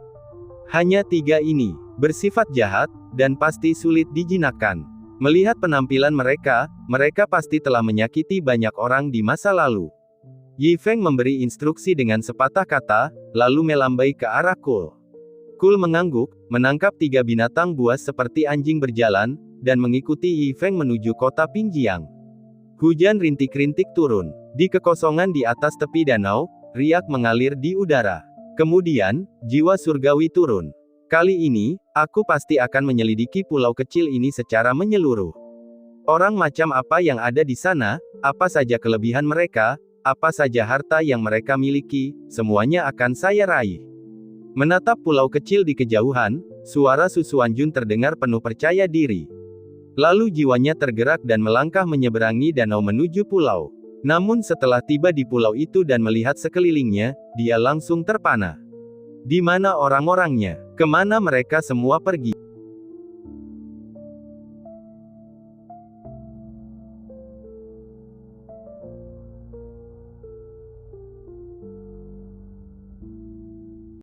Hanya 3 ini, bersifat jahat, dan pasti sulit dijinakkan. Melihat penampilan mereka, mereka pasti telah menyakiti banyak orang di masa lalu. Yi Feng memberi instruksi dengan sepatah kata, lalu melambai ke arah Kul. Kul mengangguk, menangkap 3 binatang buas seperti anjing berjalan, dan mengikuti Yi Feng menuju kota Pinjiang. Hujan rintik-rintik turun. Di kekosongan di atas tepi danau, riak mengalir di udara. Kemudian, jiwa surgawi turun. Kali ini, aku pasti akan menyelidiki pulau kecil ini secara menyeluruh. Orang macam apa yang ada di sana, apa saja kelebihan mereka, apa saja harta yang mereka miliki, semuanya akan saya raih. Menatap pulau kecil di kejauhan, suara Su Xuanjun terdengar penuh percaya diri. Lalu jiwanya tergerak dan melangkah menyeberangi danau menuju pulau. Namun setelah tiba di pulau itu dan melihat sekelilingnya, dia langsung terpana. Di mana orang-orangnya? Kemana mereka semua pergi?